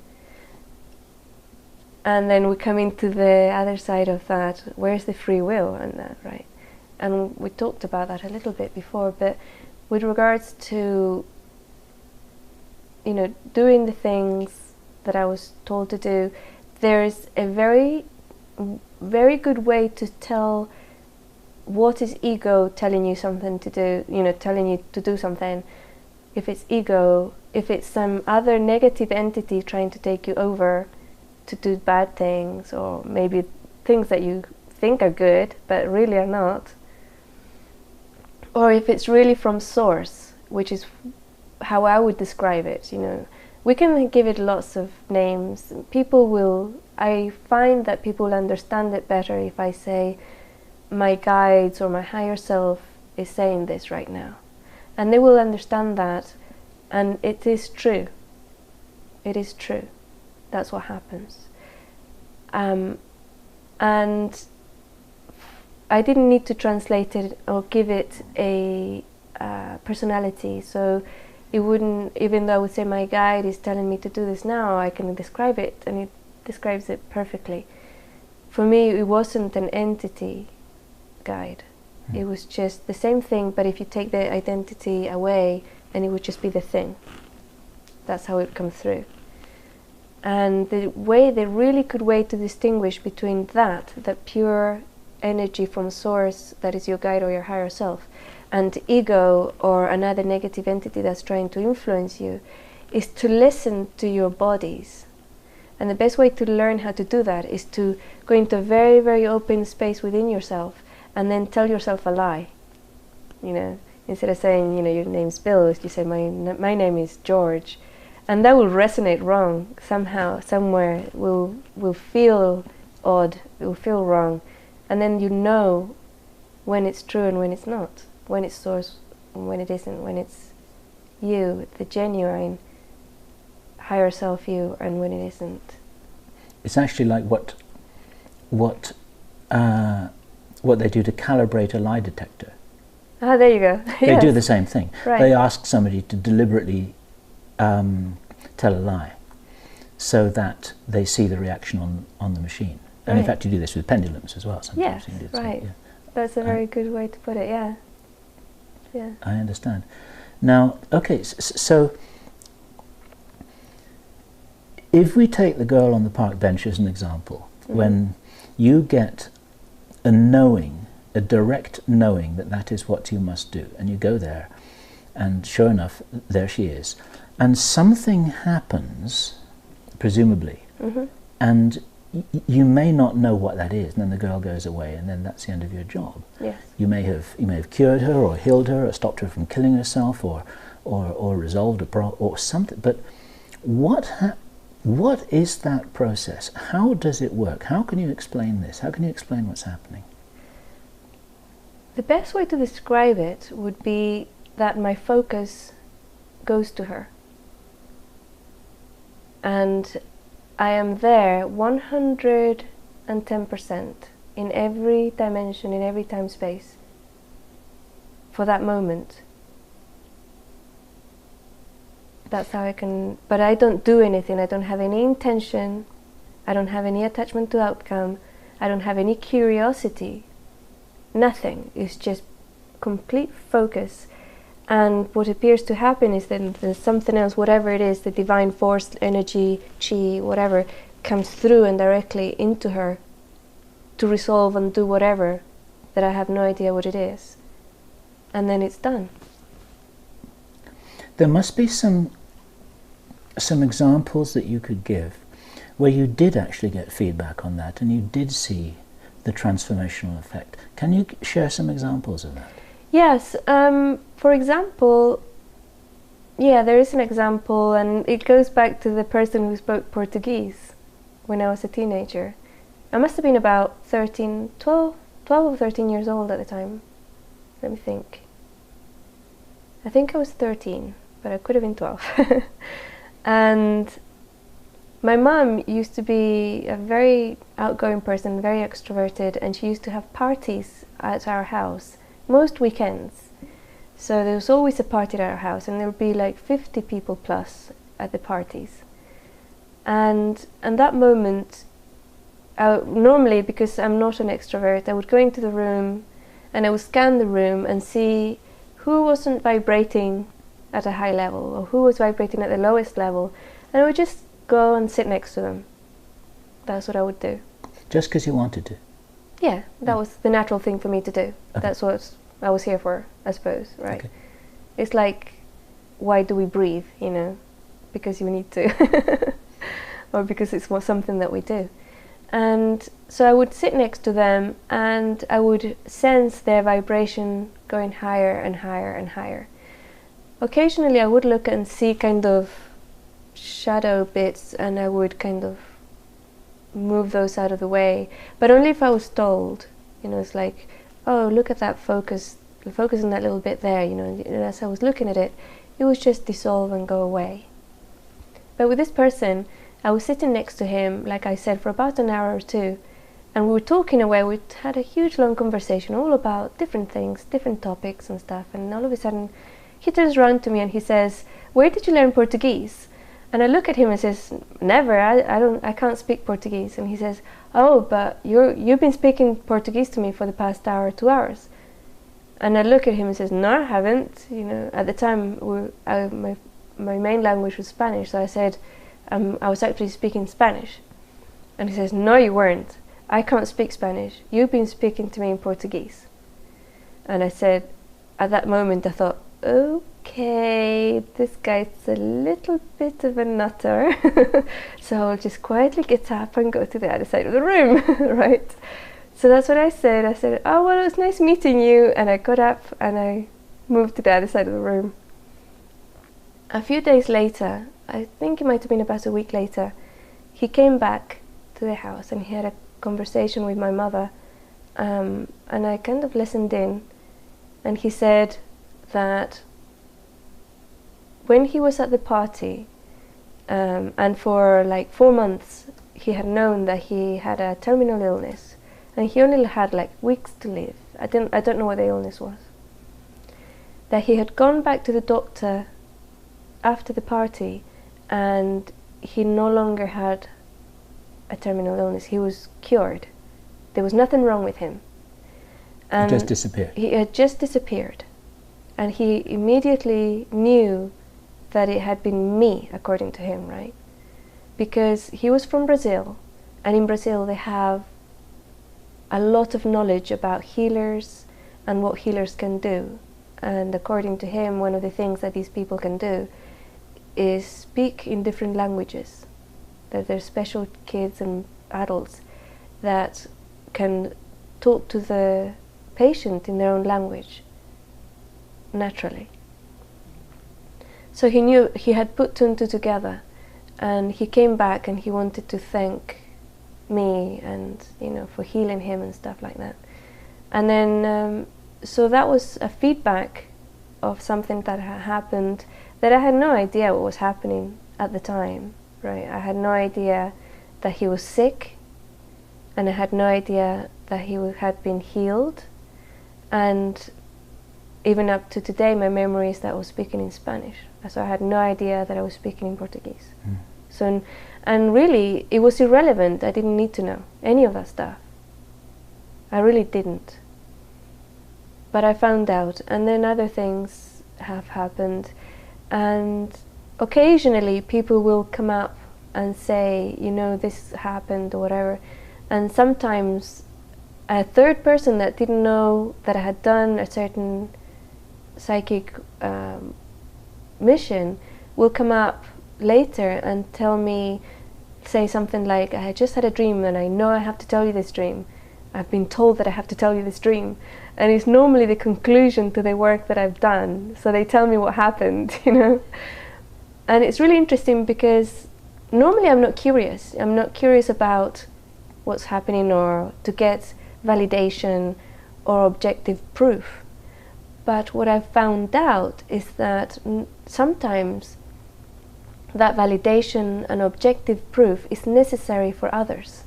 And then we come into the other side of that, where's the free will and that, right? And we talked about that a little bit before, but with regards to, you know, doing the things that I was told to do, there's a very, very good way to tell what is ego telling you something to do, you know, telling you to do something. If it's ego, if it's some other negative entity trying to take you over to do bad things, or maybe things that you think are good but really are not. Or if it's really from source, which is how I would describe it, you know. We can give it lots of names. I find that people understand it better if I say, my guides or my higher self is saying this right now. And they will understand that, and it is true. It is true. That's what happens. And I didn't need to translate it or give it a personality, so it wouldn't, even though I would say my guide is telling me to do this now, I can describe it, and it describes it perfectly. For me, it wasn't an entity guide. It was just the same thing, but if you take the identity away, and it would just be the thing. That's how it would come through. And the really good way to distinguish between that pure energy from source that is your guide or your higher self, and ego or another negative entity that's trying to influence you, is to listen to your bodies. And the best way to learn how to do that is to go into a very, very open space within yourself and then tell yourself a lie. You know, instead of saying, you know, your name's Bill, you say my name is George, and that will resonate wrong somehow, somewhere. Will feel odd, it will feel wrong. And then you know when it's true and when it's not, when it's source and when it isn't, when it's you, the genuine higher self you, and when it isn't. It's actually like what they do to calibrate a lie detector. Ah, there you go. They do the same thing. Right. They ask somebody to deliberately tell a lie so that they see the reaction on the machine. And in fact, you do this with pendulums as well. Sometimes Yes, you can do the same, right. yeah. That's a very good way to put it, yeah. Yeah. I understand. Now, okay, so if we take the girl on the park bench as an example, when you get a knowing, a direct knowing that that is what you must do, and you go there, and sure enough, there she is, and something happens, presumably, and you may not know what that is, and then the girl goes away, and then that's the end of your job. Yes. You may have cured her, or healed her, or stopped her from killing herself, or resolved a problem, or something. But what is that process? How does it work? How can you explain this? How can you explain what's happening? The best way to describe it would be that my focus goes to her. And I am there 110% in every dimension, in every time space for that moment. That's how I can, but I don't do anything. I don't have any intention. I don't have any attachment to outcome. I don't have any curiosity. Nothing. It's just complete focus. And what appears to happen is that there's something else, whatever it is, the divine force, energy, chi, whatever, comes through and directly into her to resolve and do whatever that I have no idea what it is. And then it's done. There must be some examples that you could give where you did actually get feedback on that and you did see the transformational effect. Can you share some examples of that? Yes, for example, yeah, there is an example, and it goes back to the person who spoke Portuguese when I was a teenager. I must have been about 12 or 13 years old at the time. Let me think. I think I was 13, but I could have been 12. And my mum used to be a very outgoing person, very extroverted, and she used to have parties at our house most weekends. So there was always a party at our house, and there would be like 50 people plus at the parties. And that moment, normally, because I'm not an extrovert, I would go into the room and I would scan the room and see who wasn't vibrating at a high level or who was vibrating at the lowest level, and I would just go and sit next to them. That's what I would do. Just because you wanted to? Yeah, that was the natural thing for me to do. Okay. That's what I was here for, I suppose, right? Okay. It's like, why do we breathe, you know? Because you need to. Or because it's something that we do. And so I would sit next to them and I would sense their vibration going higher and higher and higher. Occasionally I would look and see kind of shadow bits, and I would kind of move those out of the way, but only if I was told. You know, it's like, oh, look at that focus on that little bit there, you know, and as I was looking at it, it would just dissolve and go away. But with this person, I was sitting next to him, like I said, for about an hour or two, and we were talking away. We had a huge long conversation all about different things, different topics and stuff, and all of a sudden he turns around to me and he says, "Where did you learn Portuguese?" And I look at him and says, "Never, I can't speak Portuguese." And he says, "Oh, but you've been speaking Portuguese to me for the past hour, 2 hours." And I look at him and says, "No, I haven't." You know, at the time my main language was Spanish, so I said, I was actually speaking Spanish. And he says, "No, you weren't. I can't speak Spanish. You've been speaking to me in Portuguese." And I said, at that moment I thought, okay, this guy's a little bit of a nutter. So I'll just quietly get up and go to the other side of the room, right? So that's what I said. I said, "Oh, well, it was nice meeting you." And I got up and I moved to the other side of the room. A few days later, I think it might have been about a week later, he came back to the house and he had a conversation with my mother, and I kind of listened in, and he said that when he was at the party, and for like 4 months he had known that he had a terminal illness, and he only had like weeks to live. I don't know what the illness was. that he had gone back to the doctor after the party and he no longer had a terminal illness. He was cured. There was nothing wrong with him. And he just disappeared. He had just disappeared. And he immediately knew that it had been me, according to him, right? Because he was from Brazil, and in Brazil they have a lot of knowledge about healers and what healers can do. And according to him, one of the things that these people can do is speak in different languages. That there's special kids and adults that can talk to the patient in their own language, naturally. So he knew, he had put two and two together, and he came back and he wanted to thank me and, you know, for healing him and stuff like that. And then, so that was a feedback of something that had happened that I had no idea what was happening at the time, right? I had no idea that he was sick, and I had no idea that he had been healed. And even up to today, my memory is that I was speaking in Spanish. So I had no idea that I was speaking in Portuguese. So, and really, it was irrelevant. I didn't need to know any of that stuff. I really didn't. But I found out, and then other things have happened. And occasionally, people will come up and say, you know, this happened or whatever. And sometimes a third person that didn't know that I had done a certain psychic mission will come up later and tell me, say something like, I just had a dream and I know I have to tell you this dream. I've been told that I have to tell you this dream. And it's normally the conclusion to the work that I've done. So they tell me what happened, you know. And it's really interesting because normally I'm not curious. I'm not curious about what's happening or to get validation or objective proof. But what I've found out is that sometimes that validation and objective proof is necessary for others.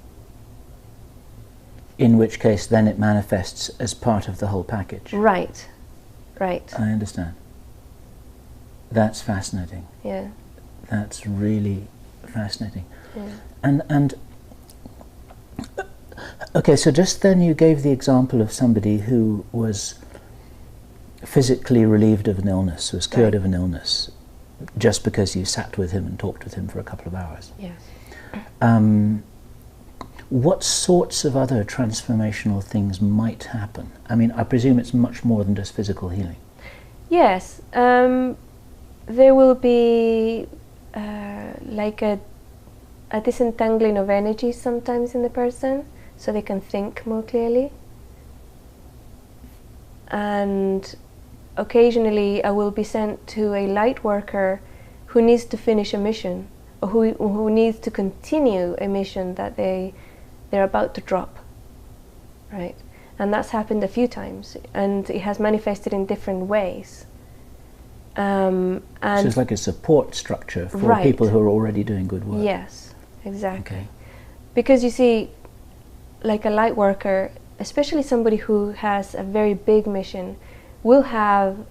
In which case then it manifests as part of the whole package. Right, right. I understand. That's fascinating. Yeah. That's really fascinating. Yeah. And okay, so just then you gave the example of somebody who was physically relieved of an illness, was cured of an illness, just because you sat with him and talked with him for a couple of hours. Yes. What sorts of other transformational things might happen? I mean, I presume it's much more than just physical healing. Yes. There will be like a disentangling of energy sometimes in the person, so they can think more clearly. And occasionally I will be sent to a light worker who needs to finish a mission, or who needs to continue a mission that they're about to drop, right? And that's happened a few times, and it has manifested in different ways. And so it's like a support structure for right. people who are already doing good work. Yes, exactly. Okay. Because you see, like a light worker, especially somebody who has a very big mission, will have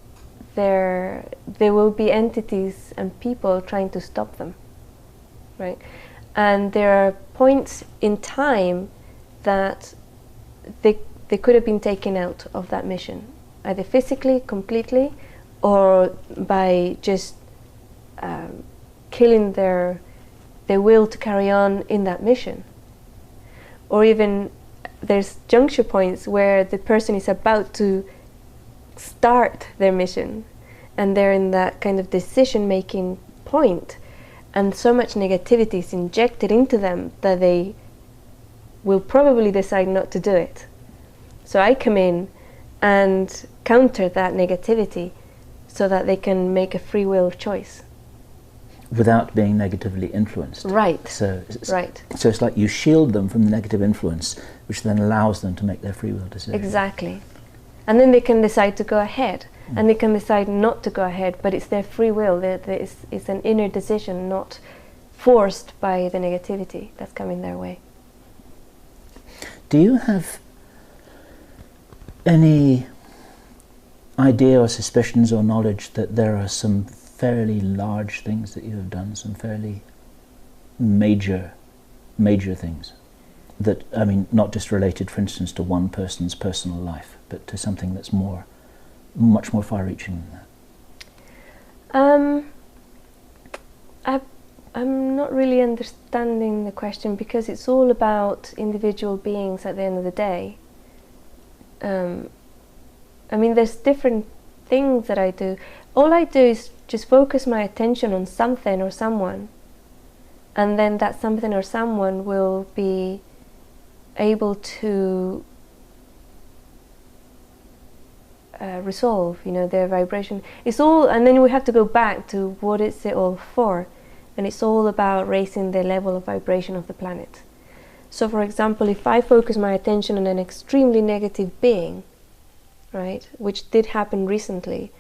there will be entities and people trying to stop them, right? And there are points in time that they could have been taken out of that mission, either physically, completely, or by just killing their will to carry on in that mission. Or even there's juncture points where the person is about to start their mission, and they're in that kind of decision-making point, and so much negativity is injected into them that they will probably decide not to do it. So I come in and counter that negativity so that they can make a free will choice. Without being negatively influenced. Right. So right. So it's like you shield them from the negative influence, which then allows them to make their free will decision. Exactly. And then they can decide to go ahead, and they can decide not to go ahead, but it's their free will. It's an inner decision, not forced by the negativity that's coming their way. Do you have any idea or suspicions or knowledge that there are some fairly large things that you have done, some fairly major things that, I mean, not just related, for instance, to one person's personal life, but to something that's much more far-reaching than that? I'm not really understanding the question, because it's all about individual beings at the end of the day. I mean, there's different things that I do. All I do is just focus my attention on something or someone, and then that something or someone will be able to resolve, you know, their vibration. It's all, and then we have to go back to what is it all for, and it's all about raising the level of vibration of the planet. So, for example, if I focus my attention on an extremely negative being, right, which did happen recently,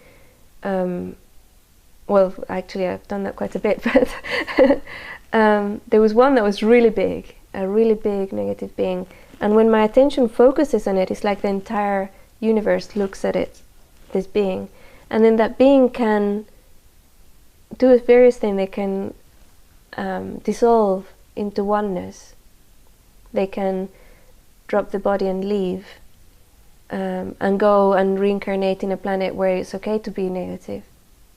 well, actually I've done that quite a bit, but there was one that was really big, a really big negative being, and when my attention focuses on it, it's like the entire universe looks at it, this being, and then that being can do various things. They can dissolve into oneness. They can drop the body and leave, and go and reincarnate in a planet where it's okay to be negative,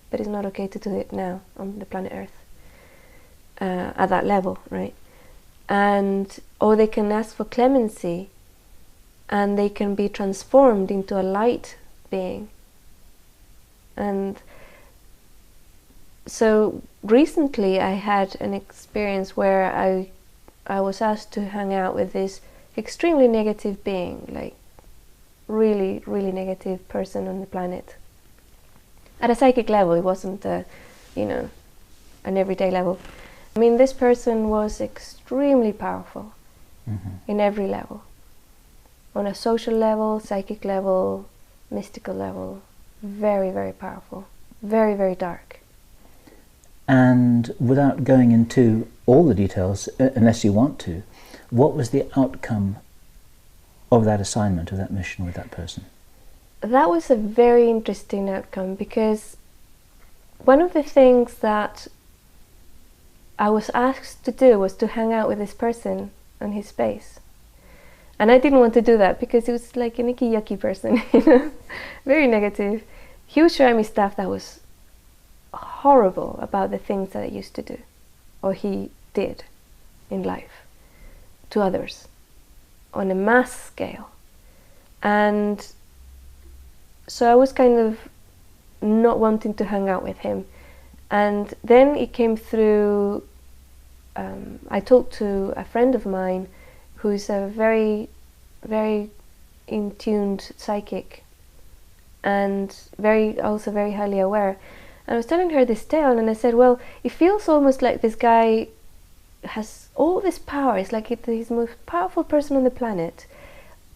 but it's not okay to do it now on the planet Earth at that level, right? And or they can ask for clemency, and they can be transformed into a light being. And so recently I had an experience where I was asked to hang out with this extremely negative being, like really, really negative person on the planet. At a psychic level, it wasn't you know, an everyday level. I mean, this person was extremely powerful in every level. On a social level, psychic level, mystical level, very, very powerful, very, very dark. And without going into all the details, unless you want to, what was the outcome of that assignment, of that mission with that person? That was a very interesting outcome, because one of the things that I was asked to do was to hang out with this person on his space. And I didn't want to do that because it was like an icky yucky person, you know, very negative. He was showing me stuff that was horrible about the things that I used to do, or he did in life to others on a mass scale. And so I was kind of not wanting to hang out with him. And then it came through, I talked to a friend of mine who's a very, very in-tuned psychic, and also very highly aware. And I was telling her this tale, and I said, well, it feels almost like this guy has all this power. It's like he's the most powerful person on the planet,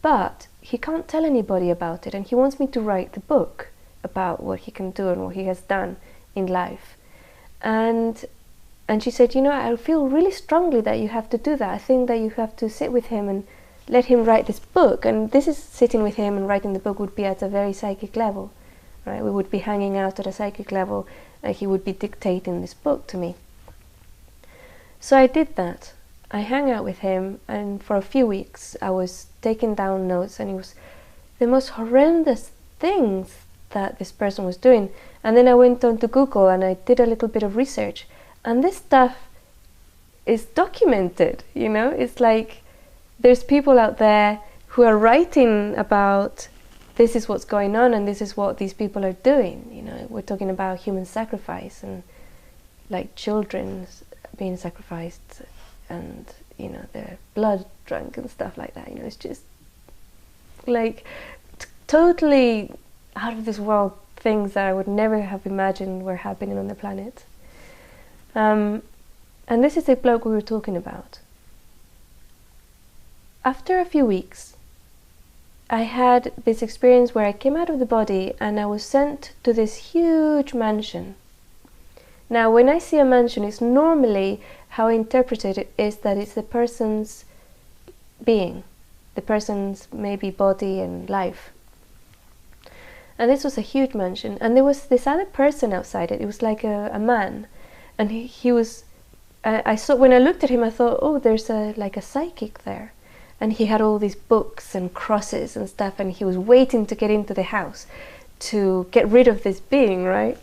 but he can't tell anybody about it, and he wants me to write the book about what he can do and what he has done in life. And she said, you know, I feel really strongly that you have to do that. I think that you have to sit with him and let him write this book. And this is sitting with him and writing the book would be at a very psychic level, right? We would be hanging out at a psychic level, and he would be dictating this book to me. So I did that. I hung out with him, and for a few weeks I was taking down notes, and it was the most horrendous things that this person was doing. And then I went on to Google and I did a little bit of research, and this stuff is documented, you know. It's like there's people out there who are writing about this is what's going on and this is what these people are doing, you know. We're talking about human sacrifice and like children being sacrificed, and you know, their blood drunk and stuff like that, you know. It's just like totally out of this world things that I would never have imagined were happening on the planet. And this is the bloke we were talking about. After a few weeks, I had this experience where I came out of the body and I was sent to this huge mansion. Now, when I see a mansion, it's normally how I interpret it is that it's the person's being, the person's maybe body and life. And this was a huge mansion, and there was this other person outside it. It was like a man, and he was. I saw, when I looked at him, I thought, oh, there's like a psychic there, and he had all these books and crosses and stuff, and he was waiting to get into the house to get rid of this being, right?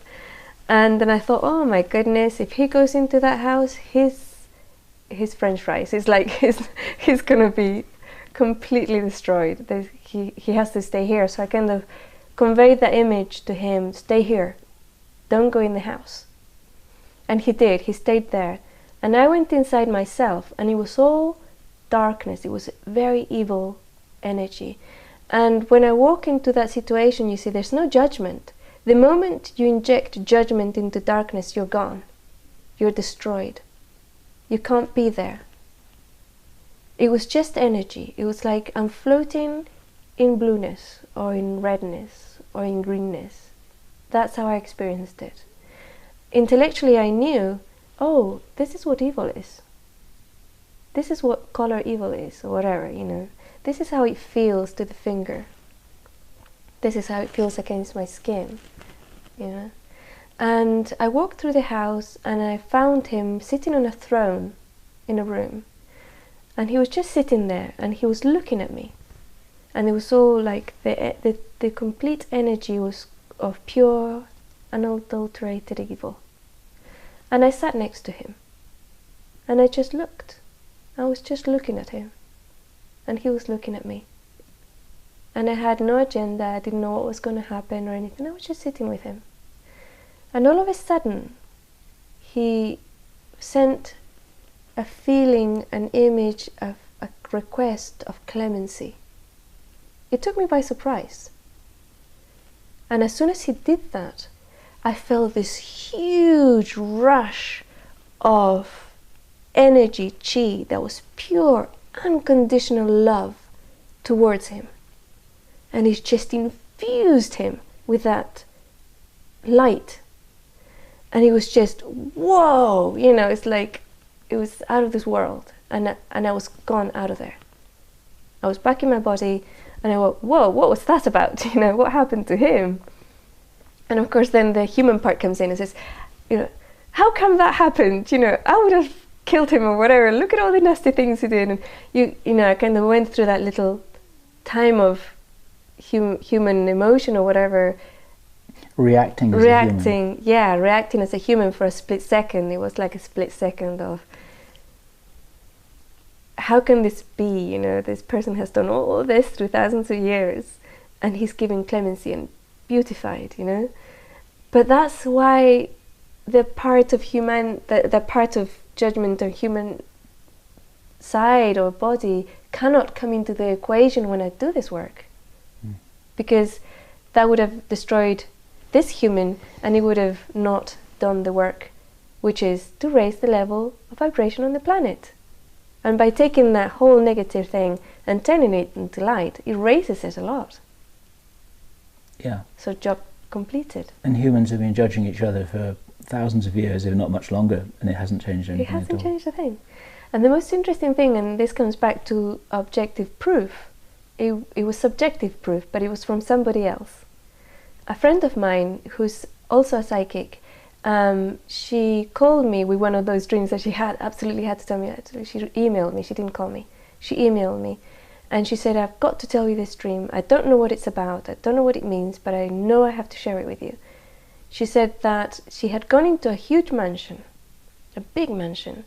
And then I thought, oh my goodness, if he goes into that house, his French fries, it's like he's gonna be completely destroyed. He has to stay here. So I kind of conveyed that image to him: stay here, don't go in the house. And he did. He stayed there, and I went inside myself, and it was all darkness. It was very evil energy. And when I walk into that situation, you see, there's no judgment. The moment you inject judgment into darkness, you're gone. You're destroyed. You can't be there. It was just energy. It was like I'm floating in blueness, or in redness, or in greenness. That's how I experienced it. Intellectually, I knew, oh, this is what evil is. This is what color evil is, or whatever, you know. This is how it feels to the finger. This is how it feels against my skin, you know. And I walked through the house, and I found him sitting on a throne in a room. And he was just sitting there, and he was looking at me. And it was all like the complete energy was of pure, unadulterated evil. And I sat next to him, and I just looked. I was just looking at him, and he was looking at me. And I had no agenda. I didn't know what was going to happen or anything. I was just sitting with him. And all of a sudden, he sent a feeling, an image of a request of clemency. It took me by surprise. And as soon as he did that, I felt this huge rush of energy, chi, that was pure, unconditional love towards him. And it just infused him with that light. And he was just, whoa, you know, it's like it was out of this world. And I was gone out of there. I was back in my body, and I went, whoa, what was that about? You know, what happened to him? And of course then the human part comes in and says, you know, how come that happened? You know, I would have killed him or whatever. Look at all the nasty things he did. And you know, I kind of went through that little time of human emotion or whatever. Reacting as a human. Yeah, reacting as a human for a split second. It was like a split second of, how can this be? You know, this person has done all this through thousands of years, and he's giving clemency and beautified, you know. But that's why the part of the part of judgment or human side or body cannot come into the equation when I do this work, because that would have destroyed this human, and he would have not done the work, which is to raise the level of vibration on the planet. And by taking that whole negative thing and turning it into light, it raises it a lot. Yeah. So job completed. And humans have been judging each other for thousands of years, if not much longer, and it hasn't changed anything at all. It hasn't changed a thing. And the most interesting thing, and this comes back to objective proof, it was subjective proof, but it was from somebody else. A friend of mine who's also a psychic, she called me with one of those dreams that she absolutely had to tell me. She emailed me, she didn't call me. She emailed me, and she said, I've got to tell you this dream. I don't know what it's about, I don't know what it means, but I know I have to share it with you. She said that she had gone into a huge mansion, a big mansion,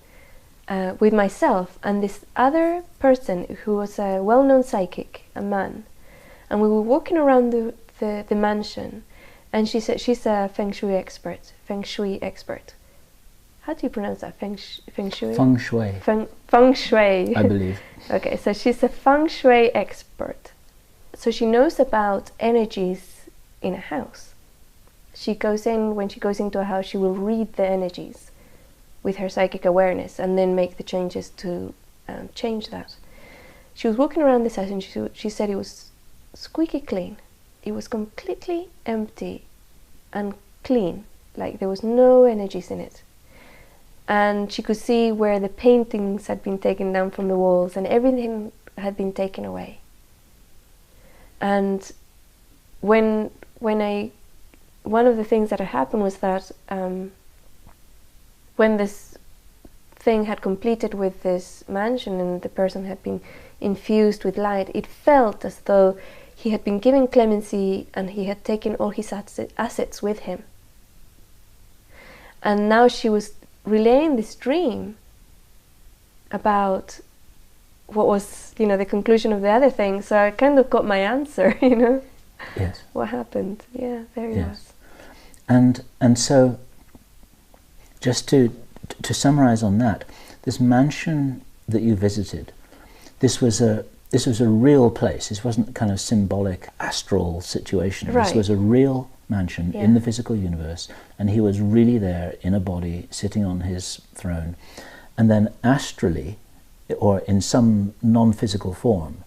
with myself and this other person who was a well-known psychic, a man. And we were walking around the mansion, and she said she's a feng shui expert. How do you pronounce that? Feng shui? Feng shui. Feng shui. I believe. Okay, so she's a feng shui expert. So she knows about energies in a house. When she goes into a house, she will read the energies with her psychic awareness and then make the changes to change that. She was walking around this house, and she said it was squeaky clean. It was completely empty and clean, like there was no energies in it. And she could see where the paintings had been taken down from the walls, and everything had been taken away. And when one of the things that had happened was that when this thing had completed with this mansion and the person had been infused with light, it felt as though he had been given clemency and he had taken all his assets with him. And now she was relaying this dream about what was, the conclusion of the other thing. So I kind of got my answer, Yes. What happened. Yeah, there he was. And so, just to summarize on that, this mansion that you visited, this was a real place. This wasn't kind of symbolic astral situation. Right. This was a real mansion in the physical universe, and he was really there in a body, sitting on his throne. And then astrally, or in some non-physical form,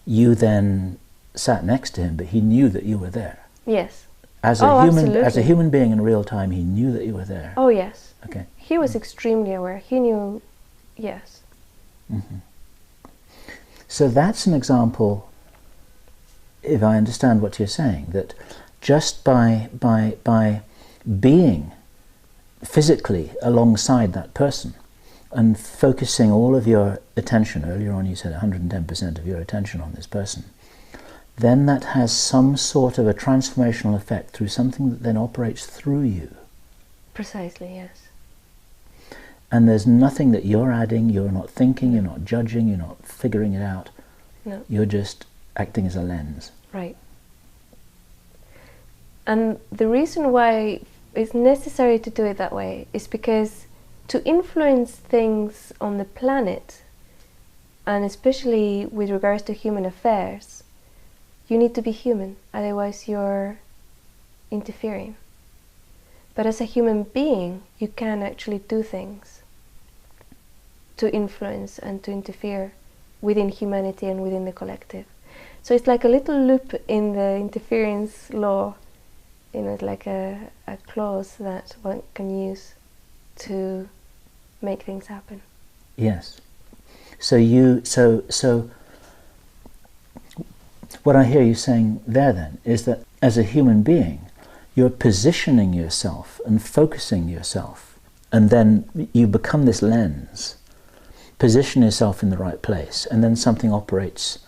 you then sat next to him, but he knew that you were there. Yes. As a human being in real time, he knew that you were there. Oh, yes. Okay. He was extremely aware. He knew, yes. Mm-hmm. So that's an example, if I understand what you're saying, that just by being physically alongside that person and focusing all of your attention, earlier on you said 110% of your attention on this person, then that has some sort of a transformational effect through something that then operates through you. Precisely, yes. And there's nothing that you're adding, you're not thinking, you're not judging, you're not figuring it out. No. You're just acting as a lens. Right. And the reason why it's necessary to do it that way is because to influence things on the planet, and especially with regards to human affairs, you need to be human, otherwise you're interfering. But as a human being, you can actually do things to influence and to interfere within humanity and within the collective. So it's like a little loop in the interference law, it's like a clause that one can use to make things happen. Yes. So what I hear you saying there then is that as a human being, you're positioning yourself and focusing yourself, and then you become this lens, position yourself in the right place, and then something operates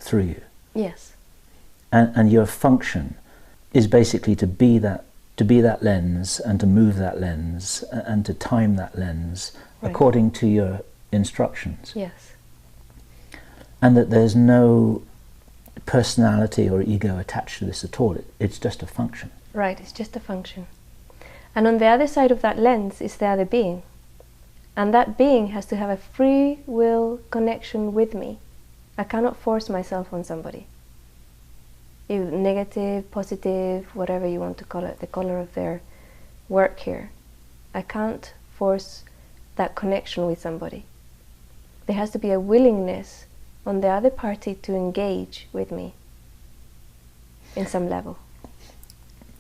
through you. Yes. And your function is basically to be that lens, and to move that lens, and to time that lens according to your instructions. Yes. And that there's no personality or ego attached to this at all. It's just a function. Right, it's just a function. And on the other side of that lens is the other being. And that being has to have a free will connection with me. I cannot force myself on somebody. If negative, positive, whatever you want to call it, the color of their work here. I can't force that connection with somebody. There has to be a willingness on the other party to engage with me in some level.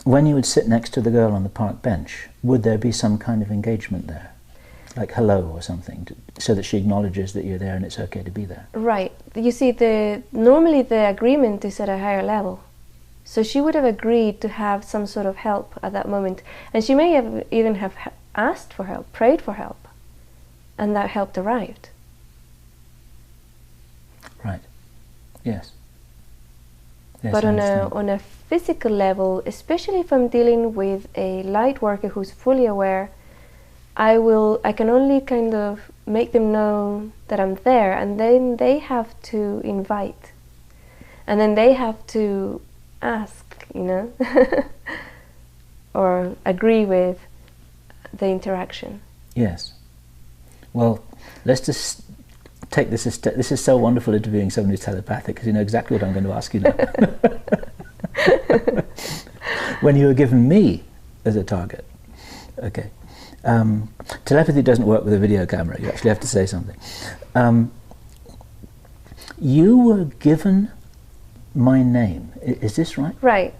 When you would sit next to the girl on the park bench, would there be some kind of engagement there? Like hello or something, so that she acknowledges that you're there and it's okay to be there? Right. You see, normally the agreement is at a higher level. So she would have agreed to have some sort of help at that moment. And she may have even have asked for help, prayed for help. And that help arrived. Right. Yes. Yes, but on a physical level, especially if I'm dealing with a light worker who's fully aware, I can only kind of make them know that I'm there, and then they have to invite. And then they have to ask, or agree with the interaction. Yes. Well, let's just take this a step. This is so wonderful, interviewing someone who's telepathic, because you know exactly what I'm going to ask you now. When you were given me as a target, okay. Telepathy doesn't work with a video camera. You actually have to say something. You were given my name. Is this right? Right.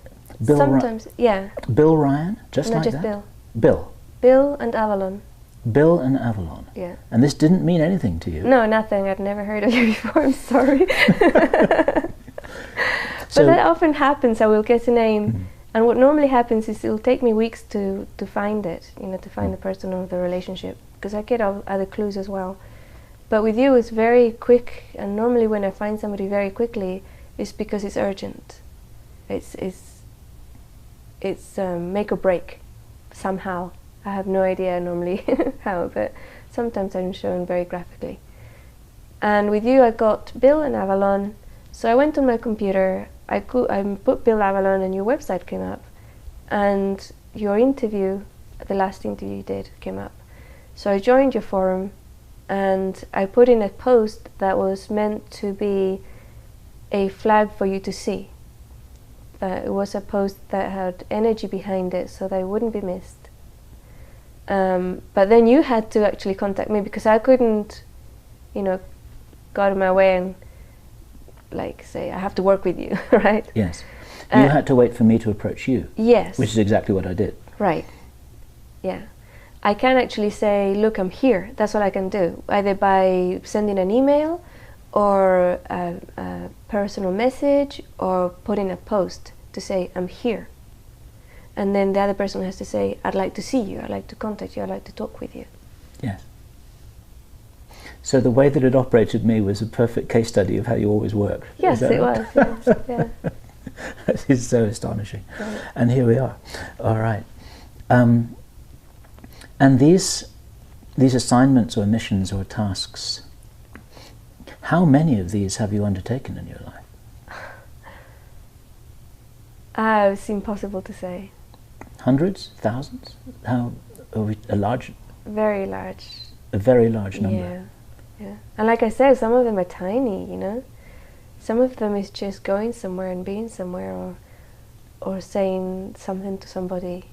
Bill Sometimes, yeah. Bill Ryan? Just No, like just that? Bill. Bill. Bill and Avalon. Bill and Avalon. Yeah. And this didn't mean anything to you? No, nothing. I'd never heard of you before. I'm sorry. But that often happens. I will get a name, and what normally happens is it'll take me weeks to find it, you know, to find the person or the relationship, because I get other clues as well. But with you, it's very quick, and normally when I find somebody very quickly, it's because it's urgent. It's make or break somehow. I have no idea normally how, but sometimes I'm shown very graphically. And with you, I got Bill and Avalon. So I went on my computer, I put Bill Avalon, and your website came up, and your interview, the last interview you did, came up. So I joined your forum, and I put in a post that was meant to be a flag for you to see. It was a post that had energy behind it, so that it wouldn't be missed. But then you had to actually contact me, because I couldn't, you know, go out of my way and like say, I have to work with you, right? Yes. You had to wait for me to approach you. Yes. Which is exactly what I did. Right. Yeah. I can actually say, look, I'm here. That's what I can do, either by sending an email or a personal message, or putting a post to say, I'm here. And then the other person has to say, I'd like to see you, I'd like to contact you, I'd like to talk with you. Yes. So the way that it operated me was a perfect case study of how you always work. Yes, it was. Yes, yeah. It is so astonishing. Right. And here we are. All right. And these assignments or missions or tasks, how many of these have you undertaken in your life? It's impossible to say. Hundreds? Thousands? How are we, a large? Very large. A very large number. Yeah, yeah. And like I said, some of them are tiny, you know. Some of them is just going somewhere and being somewhere, or saying something to somebody.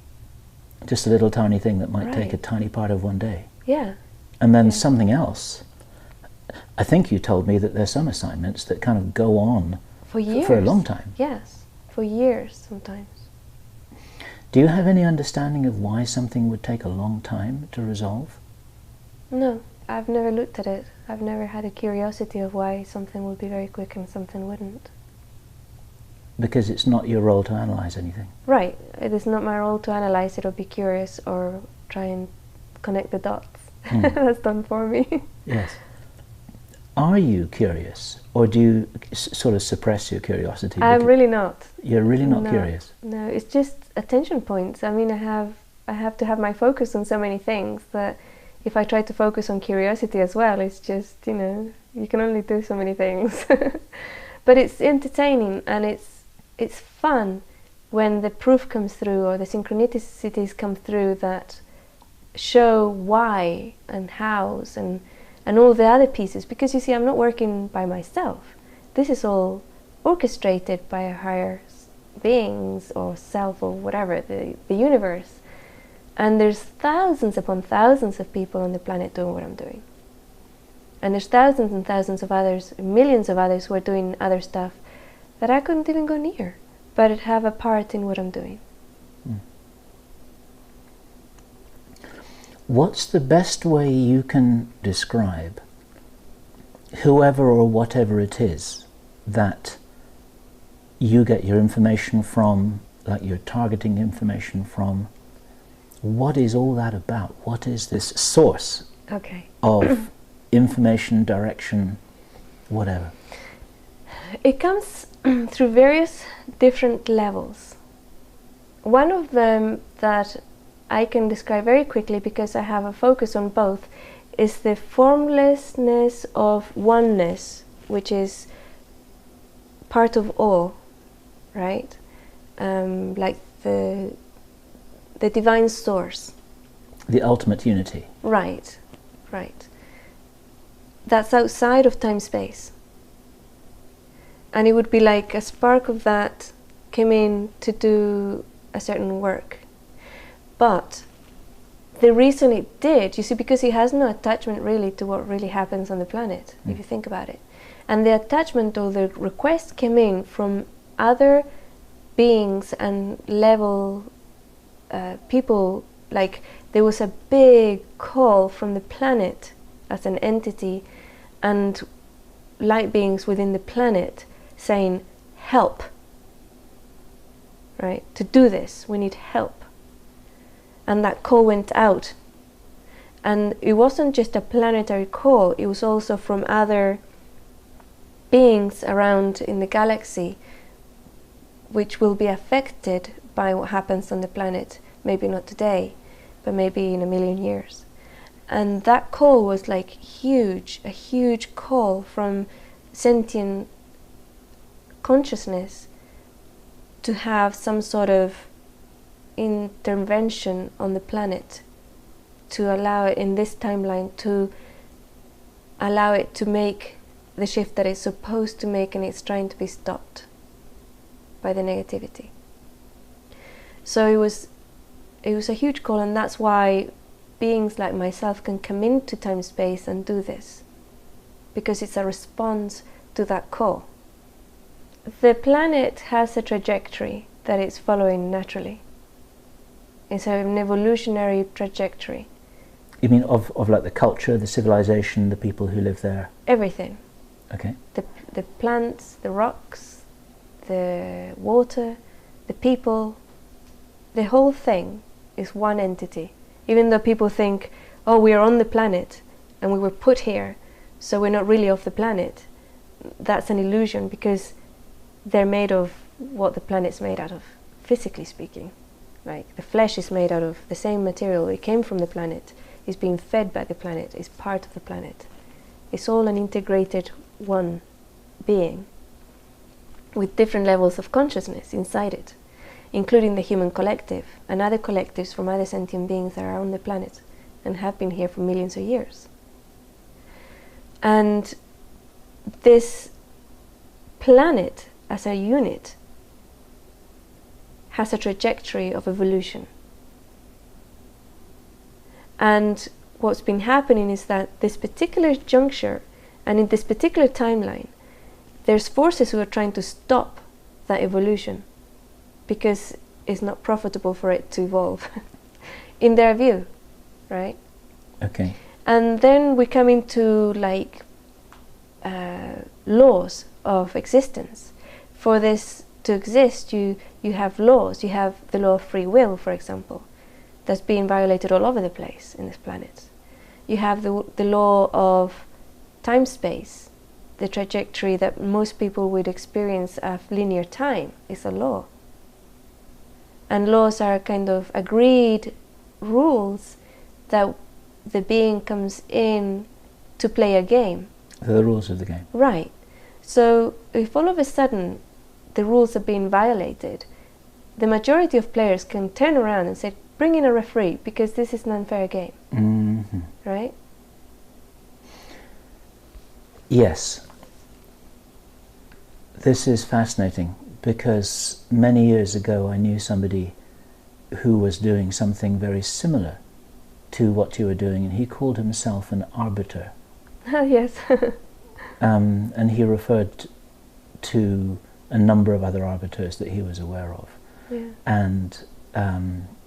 Just a little tiny thing that might Right. take a tiny part of one day. Yeah. And then Yeah. something else. I think you told me that there's some assignments that kind of go on For years. for a long time. Yes, for years sometimes. Do you have any understanding of why something would take a long time to resolve? No, I've never looked at it. I've never had a curiosity of why something would be very quick and something wouldn't. Because it's not your role to analyze anything. Right. It is not my role to analyze it or be curious or try and connect the dots. That's done for me. Yes. Are you curious, or do you sort of suppress your curiosity? I'm really not. You're really not No. curious? No, it's just attention points. I mean, I have to have my focus on so many things that if I try to focus on curiosity as well, it's just, you know, you can only do so many things. But it's entertaining, and it's fun when the proof comes through, or the synchronicities come through that show why and hows and all the other pieces. Because you see, I'm not working by myself. This is all orchestrated by a higher beings or self or whatever, the universe. And there's thousands upon thousands of people on the planet doing what I'm doing. And there's thousands and thousands of others, millions of others who are doing other stuff that I couldn't even go near, but have a part in what I'm doing. What's the best way you can describe whoever or whatever it is that you get your information from, like you're targeting information from? What is all that about? What is this source of information, direction, whatever? It comes through various different levels. One of them that I can describe very quickly, because I have a focus on both, is the formlessness of oneness, which is part of all, right? Like the divine source. The ultimate unity. Right, right. That's outside of time-space. And it would be like a spark of that came in to do a certain work. But the reason it did, you see, because it has no attachment really to what really happens on the planet, if you think about it. And the attachment or the request came in from other beings and level people. Like there was a big call from the planet as an entity and light beings within the planet saying, help, right? To do this, we need help. And that call went out. And it wasn't just a planetary call, it was also from other beings around in the galaxy, which will be affected by what happens on the planet. Maybe not today, but maybe in 1,000,000 years. And that call was like huge, a huge call from sentient consciousness to have some sort of intervention on the planet, to allow it in this timeline, to allow it to make the shift that it's supposed to make, and it's trying to be stopped by the negativity. So it was a huge call, and that's why beings like myself can come into time-space and do this, because it's a response to that call. The planet has a trajectory that it's following naturally. It's an evolutionary trajectory. You mean of like the culture, the civilization, the people who live there? Everything. Okay. The plants, the rocks, the water, the people, the whole thing is one entity. Even though people think, oh, we are on the planet and we were put here, so we're not really off the planet. That's an illusion, because they're made of what the planet's made out of, physically speaking. Like the flesh is made out of the same material. It came from the planet, is being fed by the planet, is part of the planet. It's all an integrated one being with different levels of consciousness inside it, including the human collective and other collectives from other sentient beings that are on the planet and have been here for millions of years. And this planet as a unit has a trajectory of evolution. And what's been happening is that this particular juncture and in this particular timeline, there's forces who are trying to stop that evolution because it's not profitable for it to evolve in their view, right? Okay. And then we come into like laws of existence. For this to exist, you have laws. You have the law of free will, for example, that's being violated all over the place in this planet. You have the law of time-space, the trajectory that most people would experience as linear time is a law. And laws are kind of agreed rules that the being comes in to play a game. The rules of the game. Right. So if all of a sudden the rules are being violated, the majority of players can turn around and say, bring in a referee because this is an unfair game. Mm-hmm. Right? Yes. This is fascinating because many years ago I knew somebody who was doing something very similar to what you were doing, and he called himself an arbiter. Yes. And he referred to a number of other arbiters that he was aware of. Yeah. And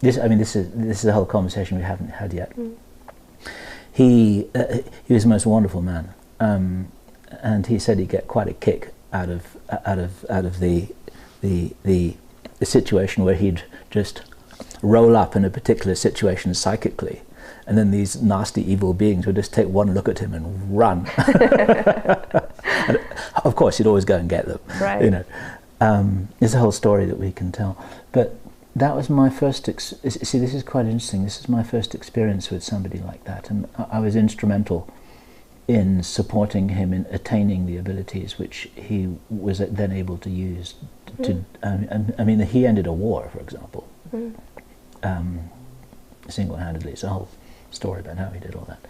this is a whole conversation we haven't had yet. Mm. He was the most wonderful man, and he said he'd get quite a kick out of the situation where he'd just roll up in a particular situation psychically, and then these nasty evil beings would just take one look at him and run. And of course, you'd always go and get them. Right. You know, there's a whole story that we can tell. But that was my first. See, this is quite interesting. This is my first experience with somebody like that, and I was instrumental in supporting him in attaining the abilities which he was then able to use. I mean, he ended a war, for example, single-handedly. It's a whole story about how he did all that.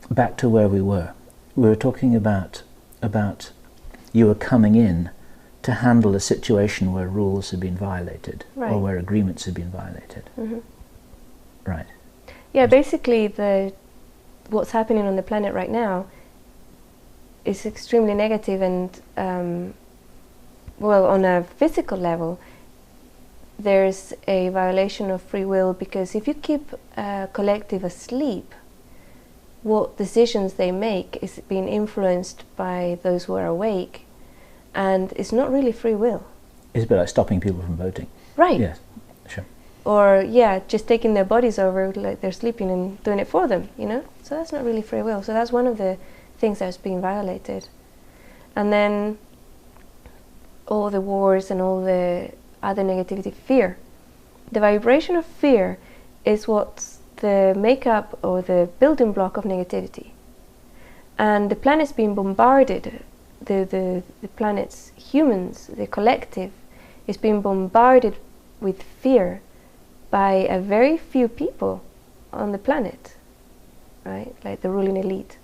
Back to where we were talking about you were coming in to handle a situation where rules had been violated, right, or where agreements had been violated. Mm-hmm. Right. Yeah, basically what's happening on the planet right now is extremely negative, and well, on a physical level, there's a violation of free will, because if you keep a collective asleep, what decisions they make is being influenced by those who are awake, and it's not really free will. It's a bit like stopping people from voting. Right. Yes, sure. Or, yeah, just taking their bodies over like they're sleeping and doing it for them, you know? So that's not really free will. So that's one of the things that's being violated. And then all the wars and all the other negativity, fear. The vibration of fear is what's the makeup or the building block of negativity. And the planet's being bombarded, the planet's humans, the collective, is being bombarded with fear by a very few people on the planet, right? Like the ruling elite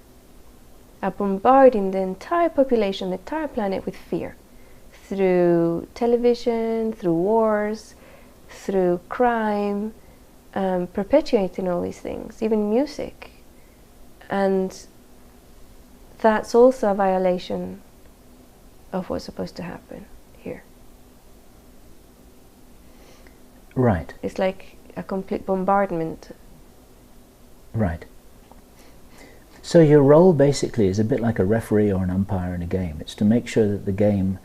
are bombarding the entire population, the entire planet with fear through television, through wars, through crime, perpetuating all these things, even music. And that's also a violation of what's supposed to happen here. Right. It's like a complete bombardment. Right. So your role basically is a bit like a referee or an umpire in a game. It's to make sure that the game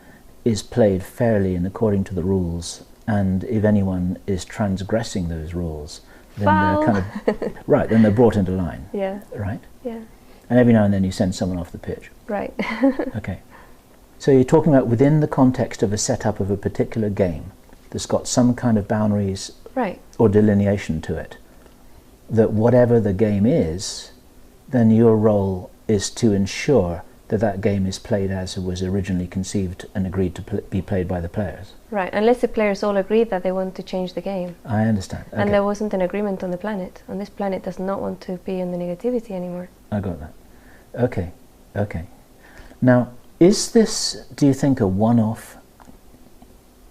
is played fairly and according to the rules, and if anyone is transgressing those rules, then Foul. they're kind of right. Then they're brought into line. Yeah. Right. Yeah. And every now and then you send someone off the pitch. Right. Okay. So you're talking about within the context of a setup of a particular game that's got some kind of boundaries Right. or delineation to it, that whatever the game is, then your role is to ensure that that game is played as it was originally conceived and agreed to be played by the players. Right, unless the players all agree that they want to change the game. I understand. Okay. And there wasn't an agreement on the planet. And this planet does not want to be in the negativity anymore. I got that. Okay, okay. Now, is this, do you think, a one-off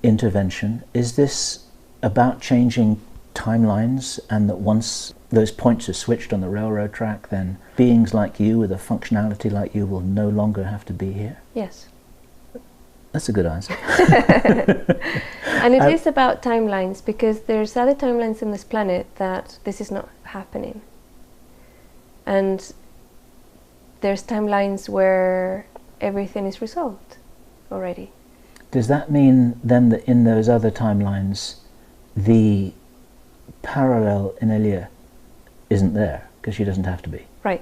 intervention? Is this about changing timelines, and that once those points are switched on the railroad track, then beings like you with a functionality like you will no longer have to be here? Yes. That's a good answer. And it is about timelines, because there's other timelines in this planet that this is not happening. And there's timelines where everything is resolved already. Does that mean then that in those other timelines the parallel INELIA isn't there, because she doesn't have to be? Right.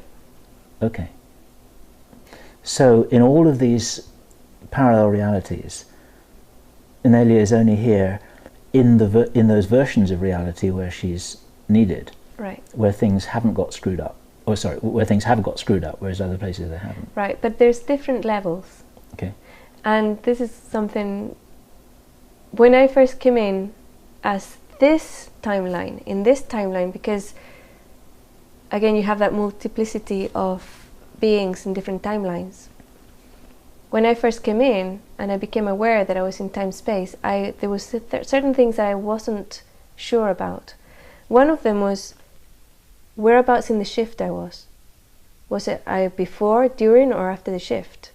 Okay. So in all of these parallel realities, INELIA is only here in those versions of reality where she's needed, Right. where things haven't got screwed up. Or sorry, where things have got screwed up, whereas other places they haven't. Right, but there's different levels. Okay. And this is something, when I first came in as this timeline, in this timeline, because again you have that multiplicity of beings in different timelines. When I first came in and I became aware that I was in time-space, there was certain things I wasn't sure about. One of them was whereabouts in the shift I was. Was it before, during, or after the shift?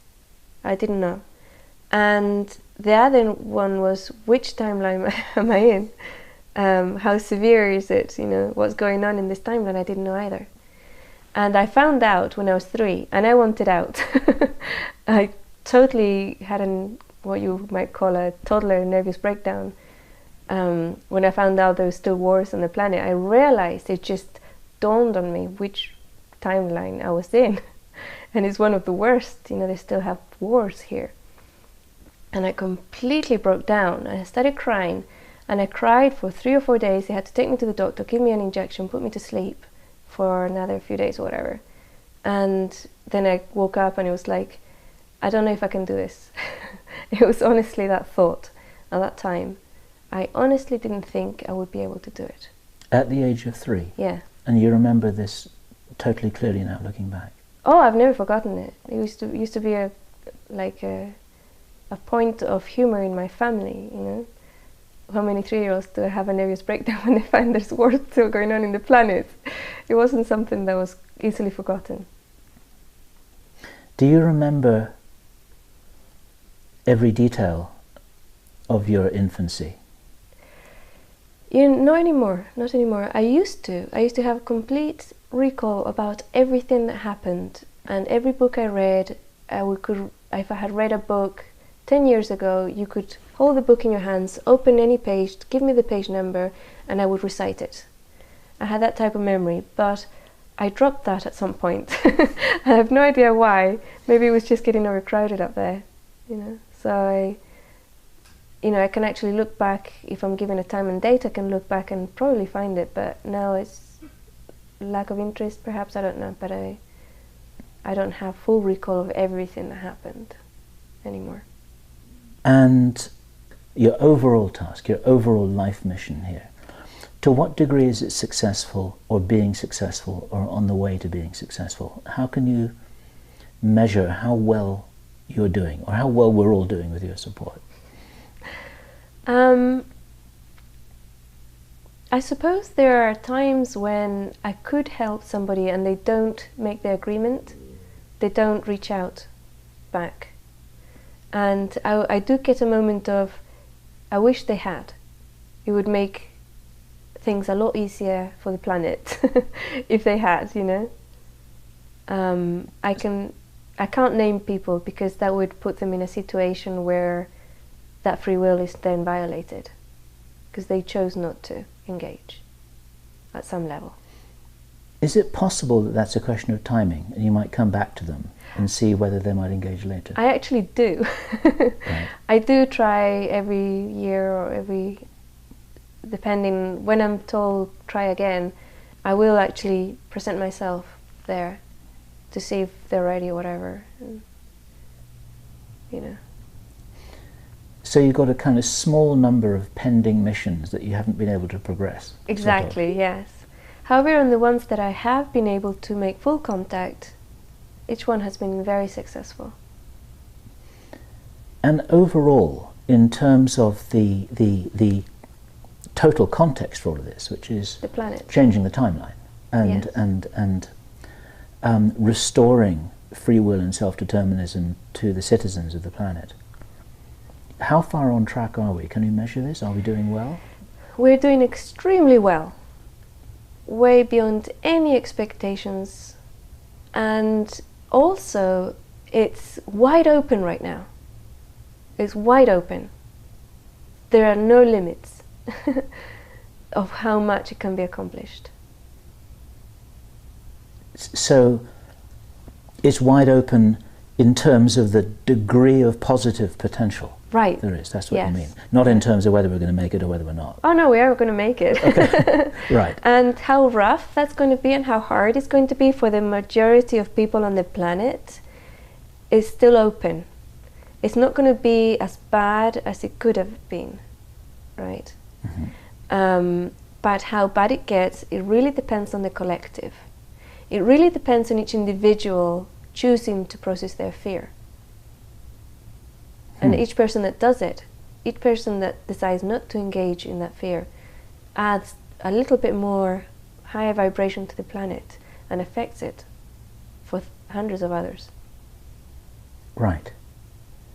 I didn't know. And the other one was, which timeline am I in? How severe is it? You know, what's going on in this timeline? I didn't know either. And I found out when I was 3, and I wanted out. I totally had what you might call a toddler nervous breakdown. When I found out there were still wars on the planet, I realized, it just dawned on me which timeline I was in. And it's one of the worst, you know, they still have wars here. And I completely broke down. I started crying, and I cried for 3 or 4 days. They had to take me to the doctor, give me an injection, put me to sleep for another few days or whatever. And then I woke up and it was like, I don't know if I can do this. It was honestly that thought at that time. I honestly didn't think I would be able to do it. At the age of 3? Yeah. And you remember this totally clearly now, looking back? Oh, I've never forgotten it. It used to be a point of humor in my family, you know. How many 3-year-olds do have a nervous breakdown when they find there's war still going on in the planet? It wasn't something that was easily forgotten. Do you remember every detail of your infancy? Not anymore, not anymore. I used to have complete recall about everything that happened, and every book I read, if I had read a book 10 years ago, you could hold the book in your hands, open any page, give me the page number, and I would recite it. I had that type of memory, but I dropped that at some point. I have no idea why. Maybe it was just getting overcrowded up there, you know. So I can actually look back, if I'm given a time and date, I can look back and probably find it, but now it's lack of interest, perhaps, I don't know, but I don't have full recall of everything that happened anymore. And your overall task, your overall life mission here, to what degree is it successful, or being successful, or on the way to being successful? How can you measure how well you're doing, or how well we're all doing with your support? I suppose there are times when I could help somebody and they don't make the agreement, they don't reach out back. And I do get a moment of, I wish they had. It would make things a lot easier for the planet if they had, you know. I can't name people because that would put them in a situation where that free will is then violated, because they chose not to engage at some level. Is it possible that that's a question of timing, and you might come back to them and see whether they might engage later? I actually do. Right. I do try every year, or depending, when I'm told try again, I will actually present myself there to see if they're ready or whatever, and, you know. So you've got a kind of small number of pending missions that you haven't been able to progress. Exactly, sort of. yes. However, on the ones that I have been able to make full contact, each one has been very successful. And overall, in terms of the total context for all of this, which is the planet, changing the timeline and yes. and restoring free will and self-determinism to the citizens of the planet, how far on track are we? Can we measure this? Are we doing well? We're doing extremely well, way beyond any expectations, and also it's wide open right now. It's wide open. There are no limits of how much it can be accomplished. So it's wide open in terms of the degree of positive potential. Right. There is, that's what yes. you mean. Not in terms of whether we're going to make it or whether we're not. Oh no, we are going to make it. Okay. Right. And how rough that's going to be and how hard it's going to be for the majority of people on the planet is still open. It's not going to be as bad as it could have been, right? Mm-hmm. But how bad it gets, it really depends on the collective. It really depends on each individual choosing to process their fear. And each person that does it, each person that decides not to engage in that fear, adds a little bit more higher vibration to the planet and affects it for hundreds of others. Right.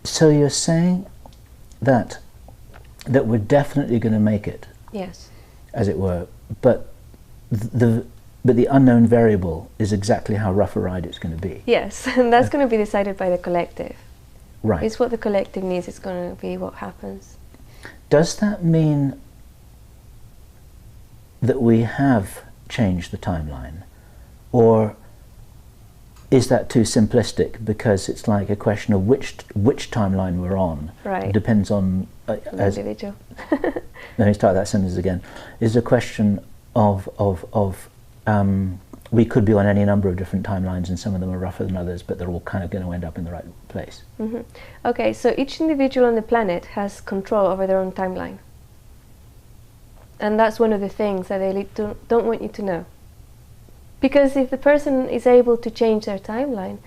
So you're saying that we're definitely going to make it. Yes. As it were, but the unknown variable is exactly how rough a ride it's going to be. Yes, and that's going to be decided by the collective. Right. It's what the collective needs, it's going to be what happens. Does that mean that we have changed the timeline? Or is that too simplistic, because it's like a question of which timeline we're on? Right. It depends on... individual. Let me start that sentence again. Is a question of we could be on any number of different timelines, and some of them are rougher than others, but they're all kind of going to end up in the right place. Mm-hmm. Okay, so each individual on the planet has control over their own timeline. And that's one of the things that they don't want you to know. Because if the person is able to change their timeline,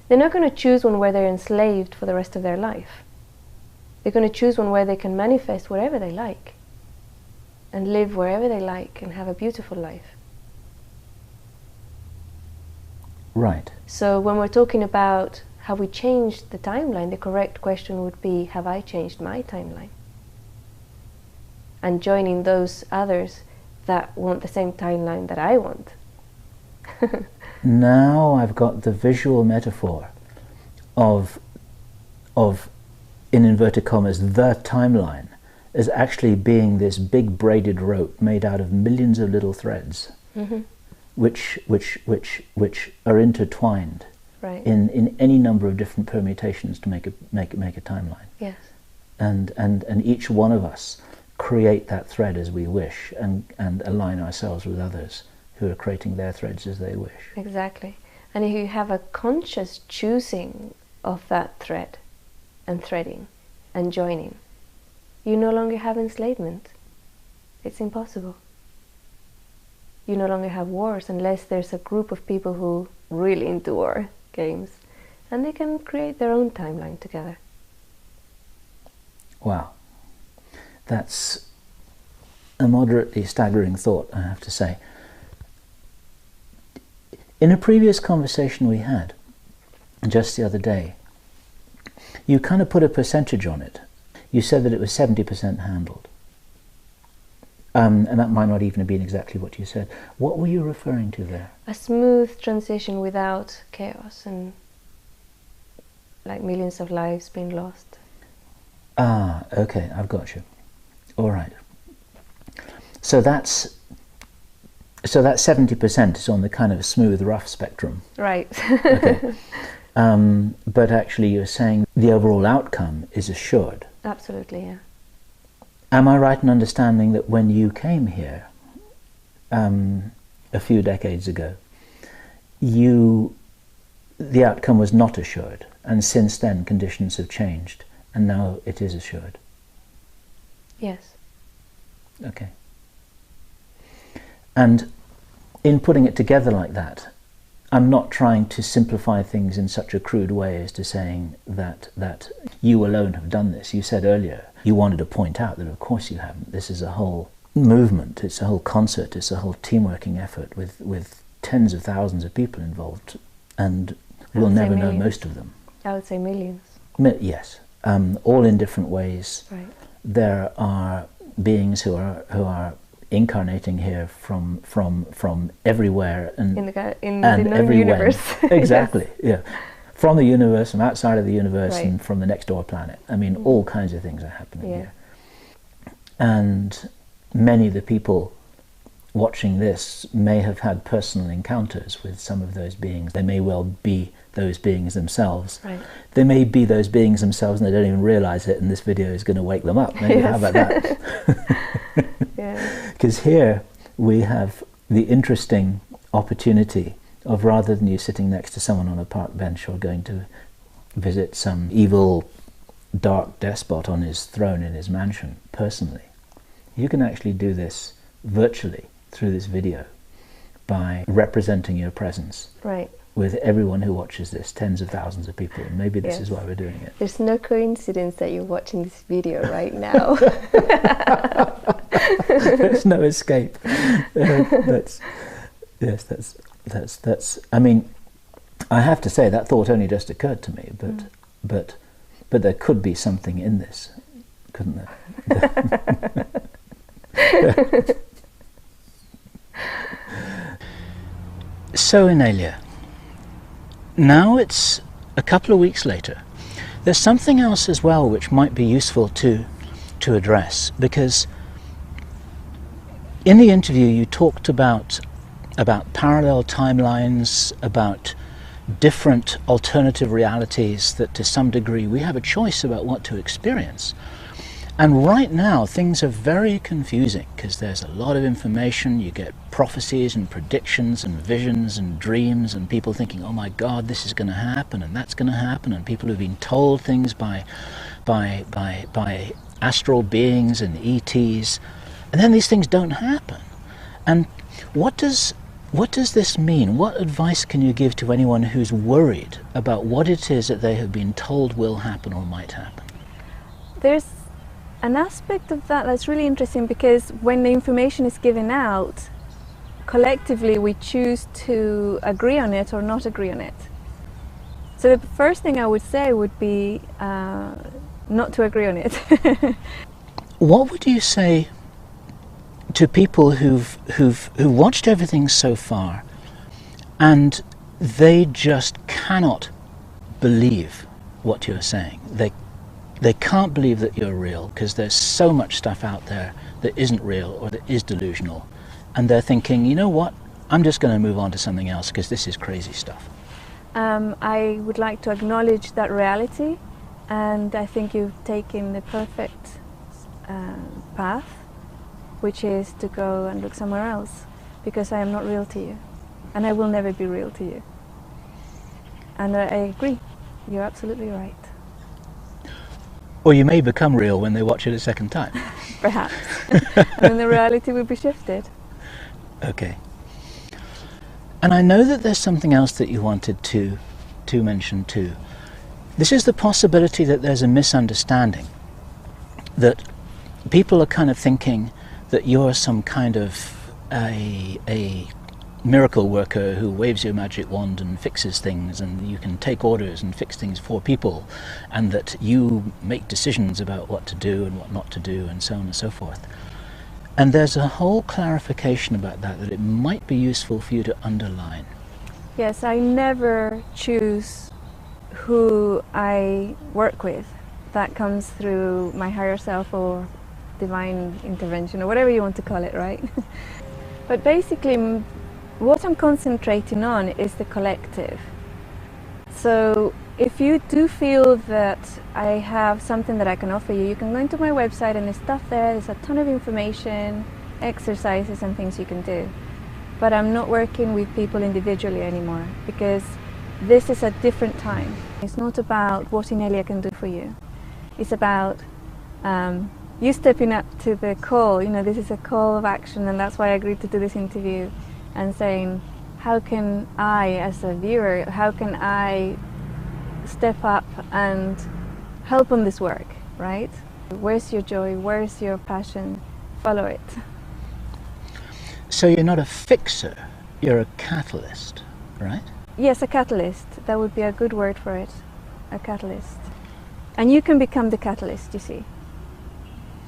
they're not going to choose one where they're enslaved for the rest of their life. They're going to choose one where they can manifest whatever they like and live wherever they like and have a beautiful life. Right. So when we're talking about have we changed the timeline, the correct question would be, have I changed my timeline? And joining those others that want the same timeline that I want. Now I've got the visual metaphor of in inverted commas, the timeline as actually being this big braided rope made out of millions of little threads, which are intertwined in any number of different permutations to make a timeline. Yes. And each one of us create that thread as we wish, and align ourselves with others who are creating their threads as they wish. Exactly. And if you have a conscious choosing of that thread and threading and joining, you no longer have enslavement. It's impossible. You no longer have wars unless there's a group of people who really into war games, and they can create their own timeline together. Wow. That's a moderately staggering thought, I have to say. In a previous conversation we had just the other day, you kind of put a percentage on it. You said that it was 70% handled. And that might not even have been exactly what you said. What were you referring to there? A smooth transition without chaos and like millions of lives being lost. Ah, okay, I've got you. All right. So that's 70% is on the kind of smooth, rough spectrum. Right. Okay. But actually you're saying the overall outcome is assured. Absolutely, yeah. Am I right in understanding that when you came here a few decades ago, the outcome was not assured, and since then conditions have changed, and now it is assured? Yes. Okay. And in putting it together like that, I'm not trying to simplify things in such a crude way as to saying that you alone have done this. You said earlier you wanted to point out that of course you haven't. This is a whole movement, it's a whole concert, it's a whole team-working effort with tens of thousands of people involved, and we'll never know most of them. I would say millions. Yes, all in different ways. Right. There are beings who are incarnating here from everywhere and in the known universe. Exactly. Yes. Yeah, from the universe, from outside of the universe, right. and from the next door planet. I mean, all kinds of things are happening here. And many of the people watching this may have had personal encounters with some of those beings. They may well be those beings themselves. Right. They may be those beings themselves and they don't even realize it, and this video is going to wake them up. Maybe. How about that? Because here we have the interesting opportunity of, rather than you sitting next to someone on a park bench or going to visit some evil dark despot on his throne in his mansion personally, you can actually do this virtually through this video by representing your presence. Right. With everyone who watches this, tens of thousands of people, and maybe this is why we're doing it. There's no coincidence that you're watching this video right now. There's no escape. That's. I mean, I have to say that thought only just occurred to me, but there could be something in this, couldn't there? So, INELIA, now it's a couple of weeks later. There's something else as well which might be useful to address, because in the interview you talked about parallel timelines, about different alternative realities, that to some degree we have a choice about what to experience. And right now things are very confusing because there's a lot of information. You get prophecies and predictions and visions and dreams, and people thinking, oh my God, this is going to happen and that's going to happen, and people who've been told things by astral beings and ETs, and then these things don't happen. And what does this mean? What advice can you give to anyone who's worried about what it is that they have been told will happen or might happen? There's an aspect of that that's really interesting, because when the information is given out, collectively we choose to agree on it or not agree on it. So the first thing I would say would be not to agree on it. What would you say to people who've watched everything so far and they just cannot believe what you're saying? They can't believe that you're real because there's so much stuff out there that isn't real or that is delusional. And they're thinking, you know what, I'm just going to move on to something else because this is crazy stuff. I would like to acknowledge that reality, and I think you've taken the perfect path, which is to go and look somewhere else, because I am not real to you, and I will never be real to you. And I agree, you're absolutely right. Or you may become real when they watch it a second time. Perhaps. And then the reality will be shifted. Okay. And I know that there's something else that you wanted to mention too. This is the possibility that there's a misunderstanding, that people are kind of thinking that you're some kind of a miracle worker who waves your magic wand and fixes things, and you can take orders and fix things for people, and that you make decisions about what to do and what not to do, and so on and so forth. And there's a whole clarification about that it might be useful for you to underline. Yes, I never choose who I work with. That comes through my higher self or divine intervention, or whatever you want to call it, right? But basically, what I'm concentrating on is the collective. So if you do feel that I have something that I can offer you, you can go into my website and there's stuff there, there's a ton of information, exercises and things you can do. But I'm not working with people individually anymore, because this is a different time. It's not about what INELIA can do for you. It's about you stepping up to the call. You know, this is a call of action, and that's why I agreed to do this interview, and saying, how can I, as a viewer, how can I step up and help on this work, right? Where's your joy? Where's your passion? Follow it. So you're not a fixer, you're a catalyst, right? Yes, a catalyst. That would be a good word for it. A catalyst. And you can become the catalyst, you see.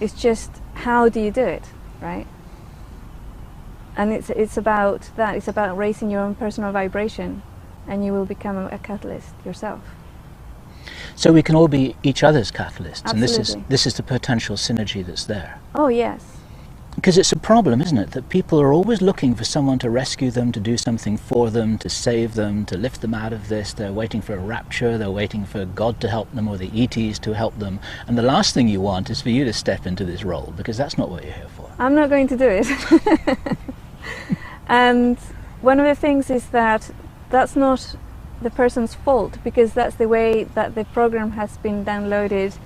It's just, how do you do it, right? And it's about that. It's about raising your own personal vibration, and you will become a catalyst yourself. So we can all be each other's catalysts. Absolutely. And this is the potential synergy that's there. Oh yes. Because it's a problem, isn't it, that people are always looking for someone to rescue them, to do something for them, to save them, to lift them out of this. They're waiting for a rapture, they're waiting for God to help them, or the ETs to help them. And the last thing you want is for you to step into this role, because that's not what you're here for. I'm not going to do it. And one of the things is that that's not the person's fault, because that's the way that the program has been downloaded,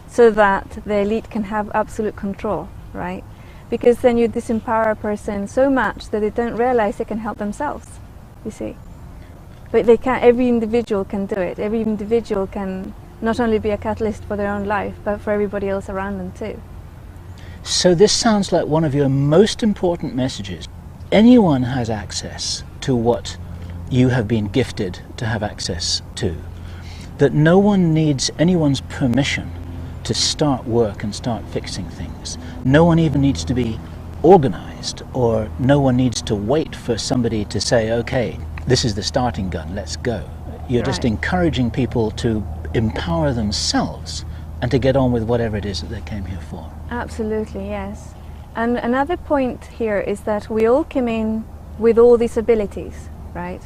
so that the elite can have absolute control, right? Because then you disempower a person so much that they don't realize they can help themselves, you see. But they can, every individual can do it. Every individual can not only be a catalyst for their own life, but for everybody else around them too. So this sounds like one of your most important messages. Anyone has access to what you have been gifted to have access to. That no one needs anyone's permission to start work and start fixing things. No one even needs to be organized, or no one needs to wait for somebody to say, okay, this is the starting gun, let's go. You're just encouraging people to empower themselves and to get on with whatever it is that they came here for. Absolutely, yes. And another point here is that we all came in with all these abilities, right?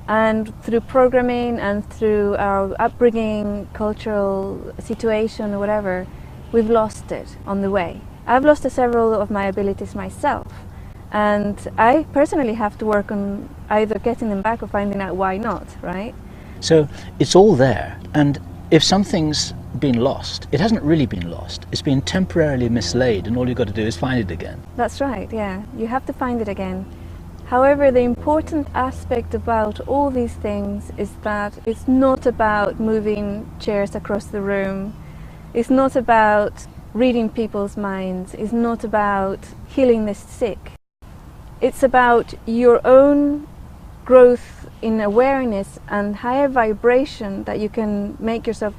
And through programming and through our upbringing, cultural situation or whatever, we've lost it on the way. I've lost several of my abilities myself, and I personally have to work on either getting them back or finding out why not, right? So it's all there, and if something's been lost, it hasn't really been lost. It's been temporarily mislaid, and all you've got to do is find it again. That's right, yeah. You have to find it again. However, the important aspect about all these things is that it's not about moving chairs across the room. It's not about reading people's minds. It's not about healing the sick. It's about your own growth in awareness and higher vibration, that you can make yourself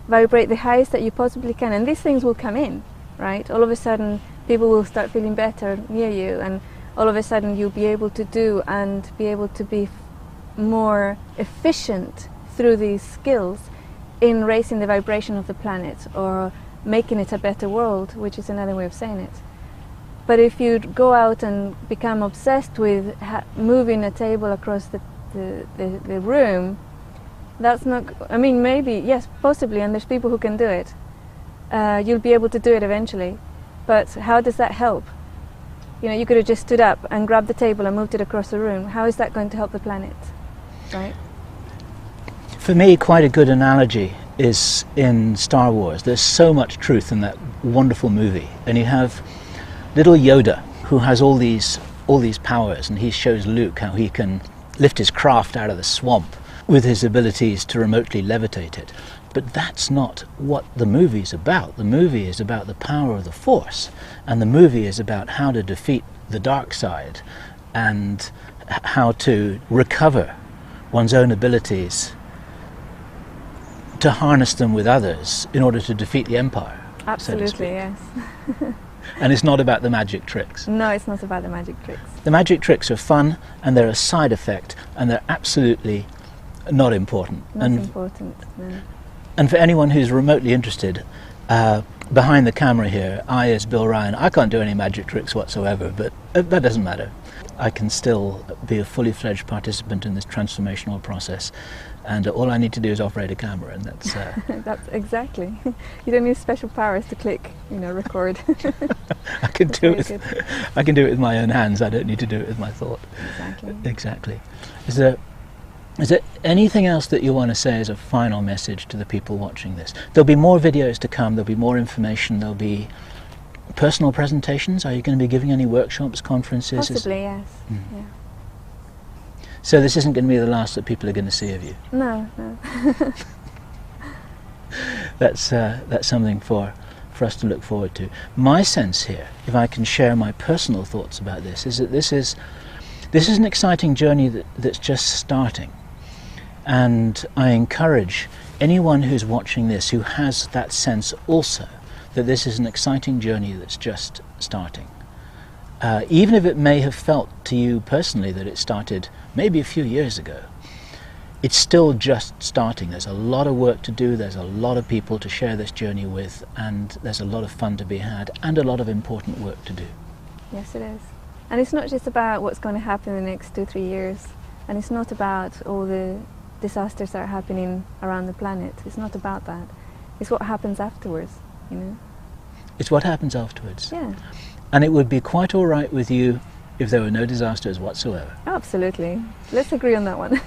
vibrate the highest that you possibly can. And these things will come in, right? All of a sudden, people will start feeling better near you, and all of a sudden you'll be able to do and be able to be more efficient through these skills in raising the vibration of the planet or making it a better world, which is another way of saying it. But if you go out and become obsessed with moving a table across the room, that's not, I mean, maybe, yes, possibly, and there's people who can do it. You'll be able to do it eventually. But how does that help? You know, you could have just stood up and grabbed the table and moved it across the room. How is that going to help the planet, right? For me, quite a good analogy is in Star Wars. There's so much truth in that wonderful movie. And you have little Yoda, who has all these powers, and he shows Luke how he can lift his craft out of the swamp with his abilities to remotely levitate it. But that's not what the movie's about. The movie is about the power of the Force, and the movie is about how to defeat the dark side and how to recover one's own abilities to harness them with others in order to defeat the Empire. Absolutely, so to speak. yes. And it's not about the magic tricks. No, it's not about the magic tricks. The magic tricks are fun, and they're a side effect, and they're absolutely not important. Not important, no. And for anyone who's remotely interested, behind the camera here, I, as Bill Ryan, I can't do any magic tricks whatsoever, but that doesn't matter. I can still be a fully fledged participant in this transformational process, and all I need to do is operate a camera, and that's... That's exactly. You don't need special powers to click, you know, record. I can do it with my own hands. I don't need to do it with my thought. Exactly. Exactly. Is there anything else that you want to say as a final message to the people watching this? There'll be more videos to come, there'll be more information, there'll be personal presentations. Are you going to be giving any workshops, conferences? Possibly, yes. Mm. Yeah. So this isn't going to be the last that people are going to see of you? No, no. That's something for us to look forward to. My sense here, if I can share my personal thoughts about this, is that this is an exciting journey that's just starting. And I encourage anyone who's watching this who has that sense also that this is an exciting journey that's just starting. Even if it may have felt to you personally that it started maybe a few years ago, it's still just starting. There's a lot of work to do, there's a lot of people to share this journey with, and there's a lot of fun to be had and a lot of important work to do. Yes, it is. And it's not just about what's going to happen in the next 2-3 years, and it's not about all the disasters that are happening around the planet. It's not about that. It's what happens afterwards, you know. It's what happens afterwards. Yeah. And it would be quite all right with you if there were no disasters whatsoever. Absolutely. Let's agree on that one.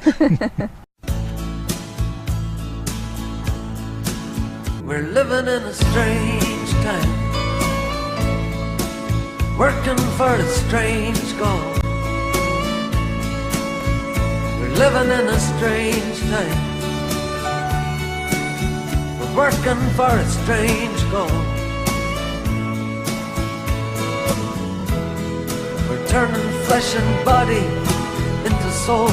We're living in a strange time, working for a strange goal. We're living in a strange time, we're working for a strange goal. We're turning flesh and body into soul.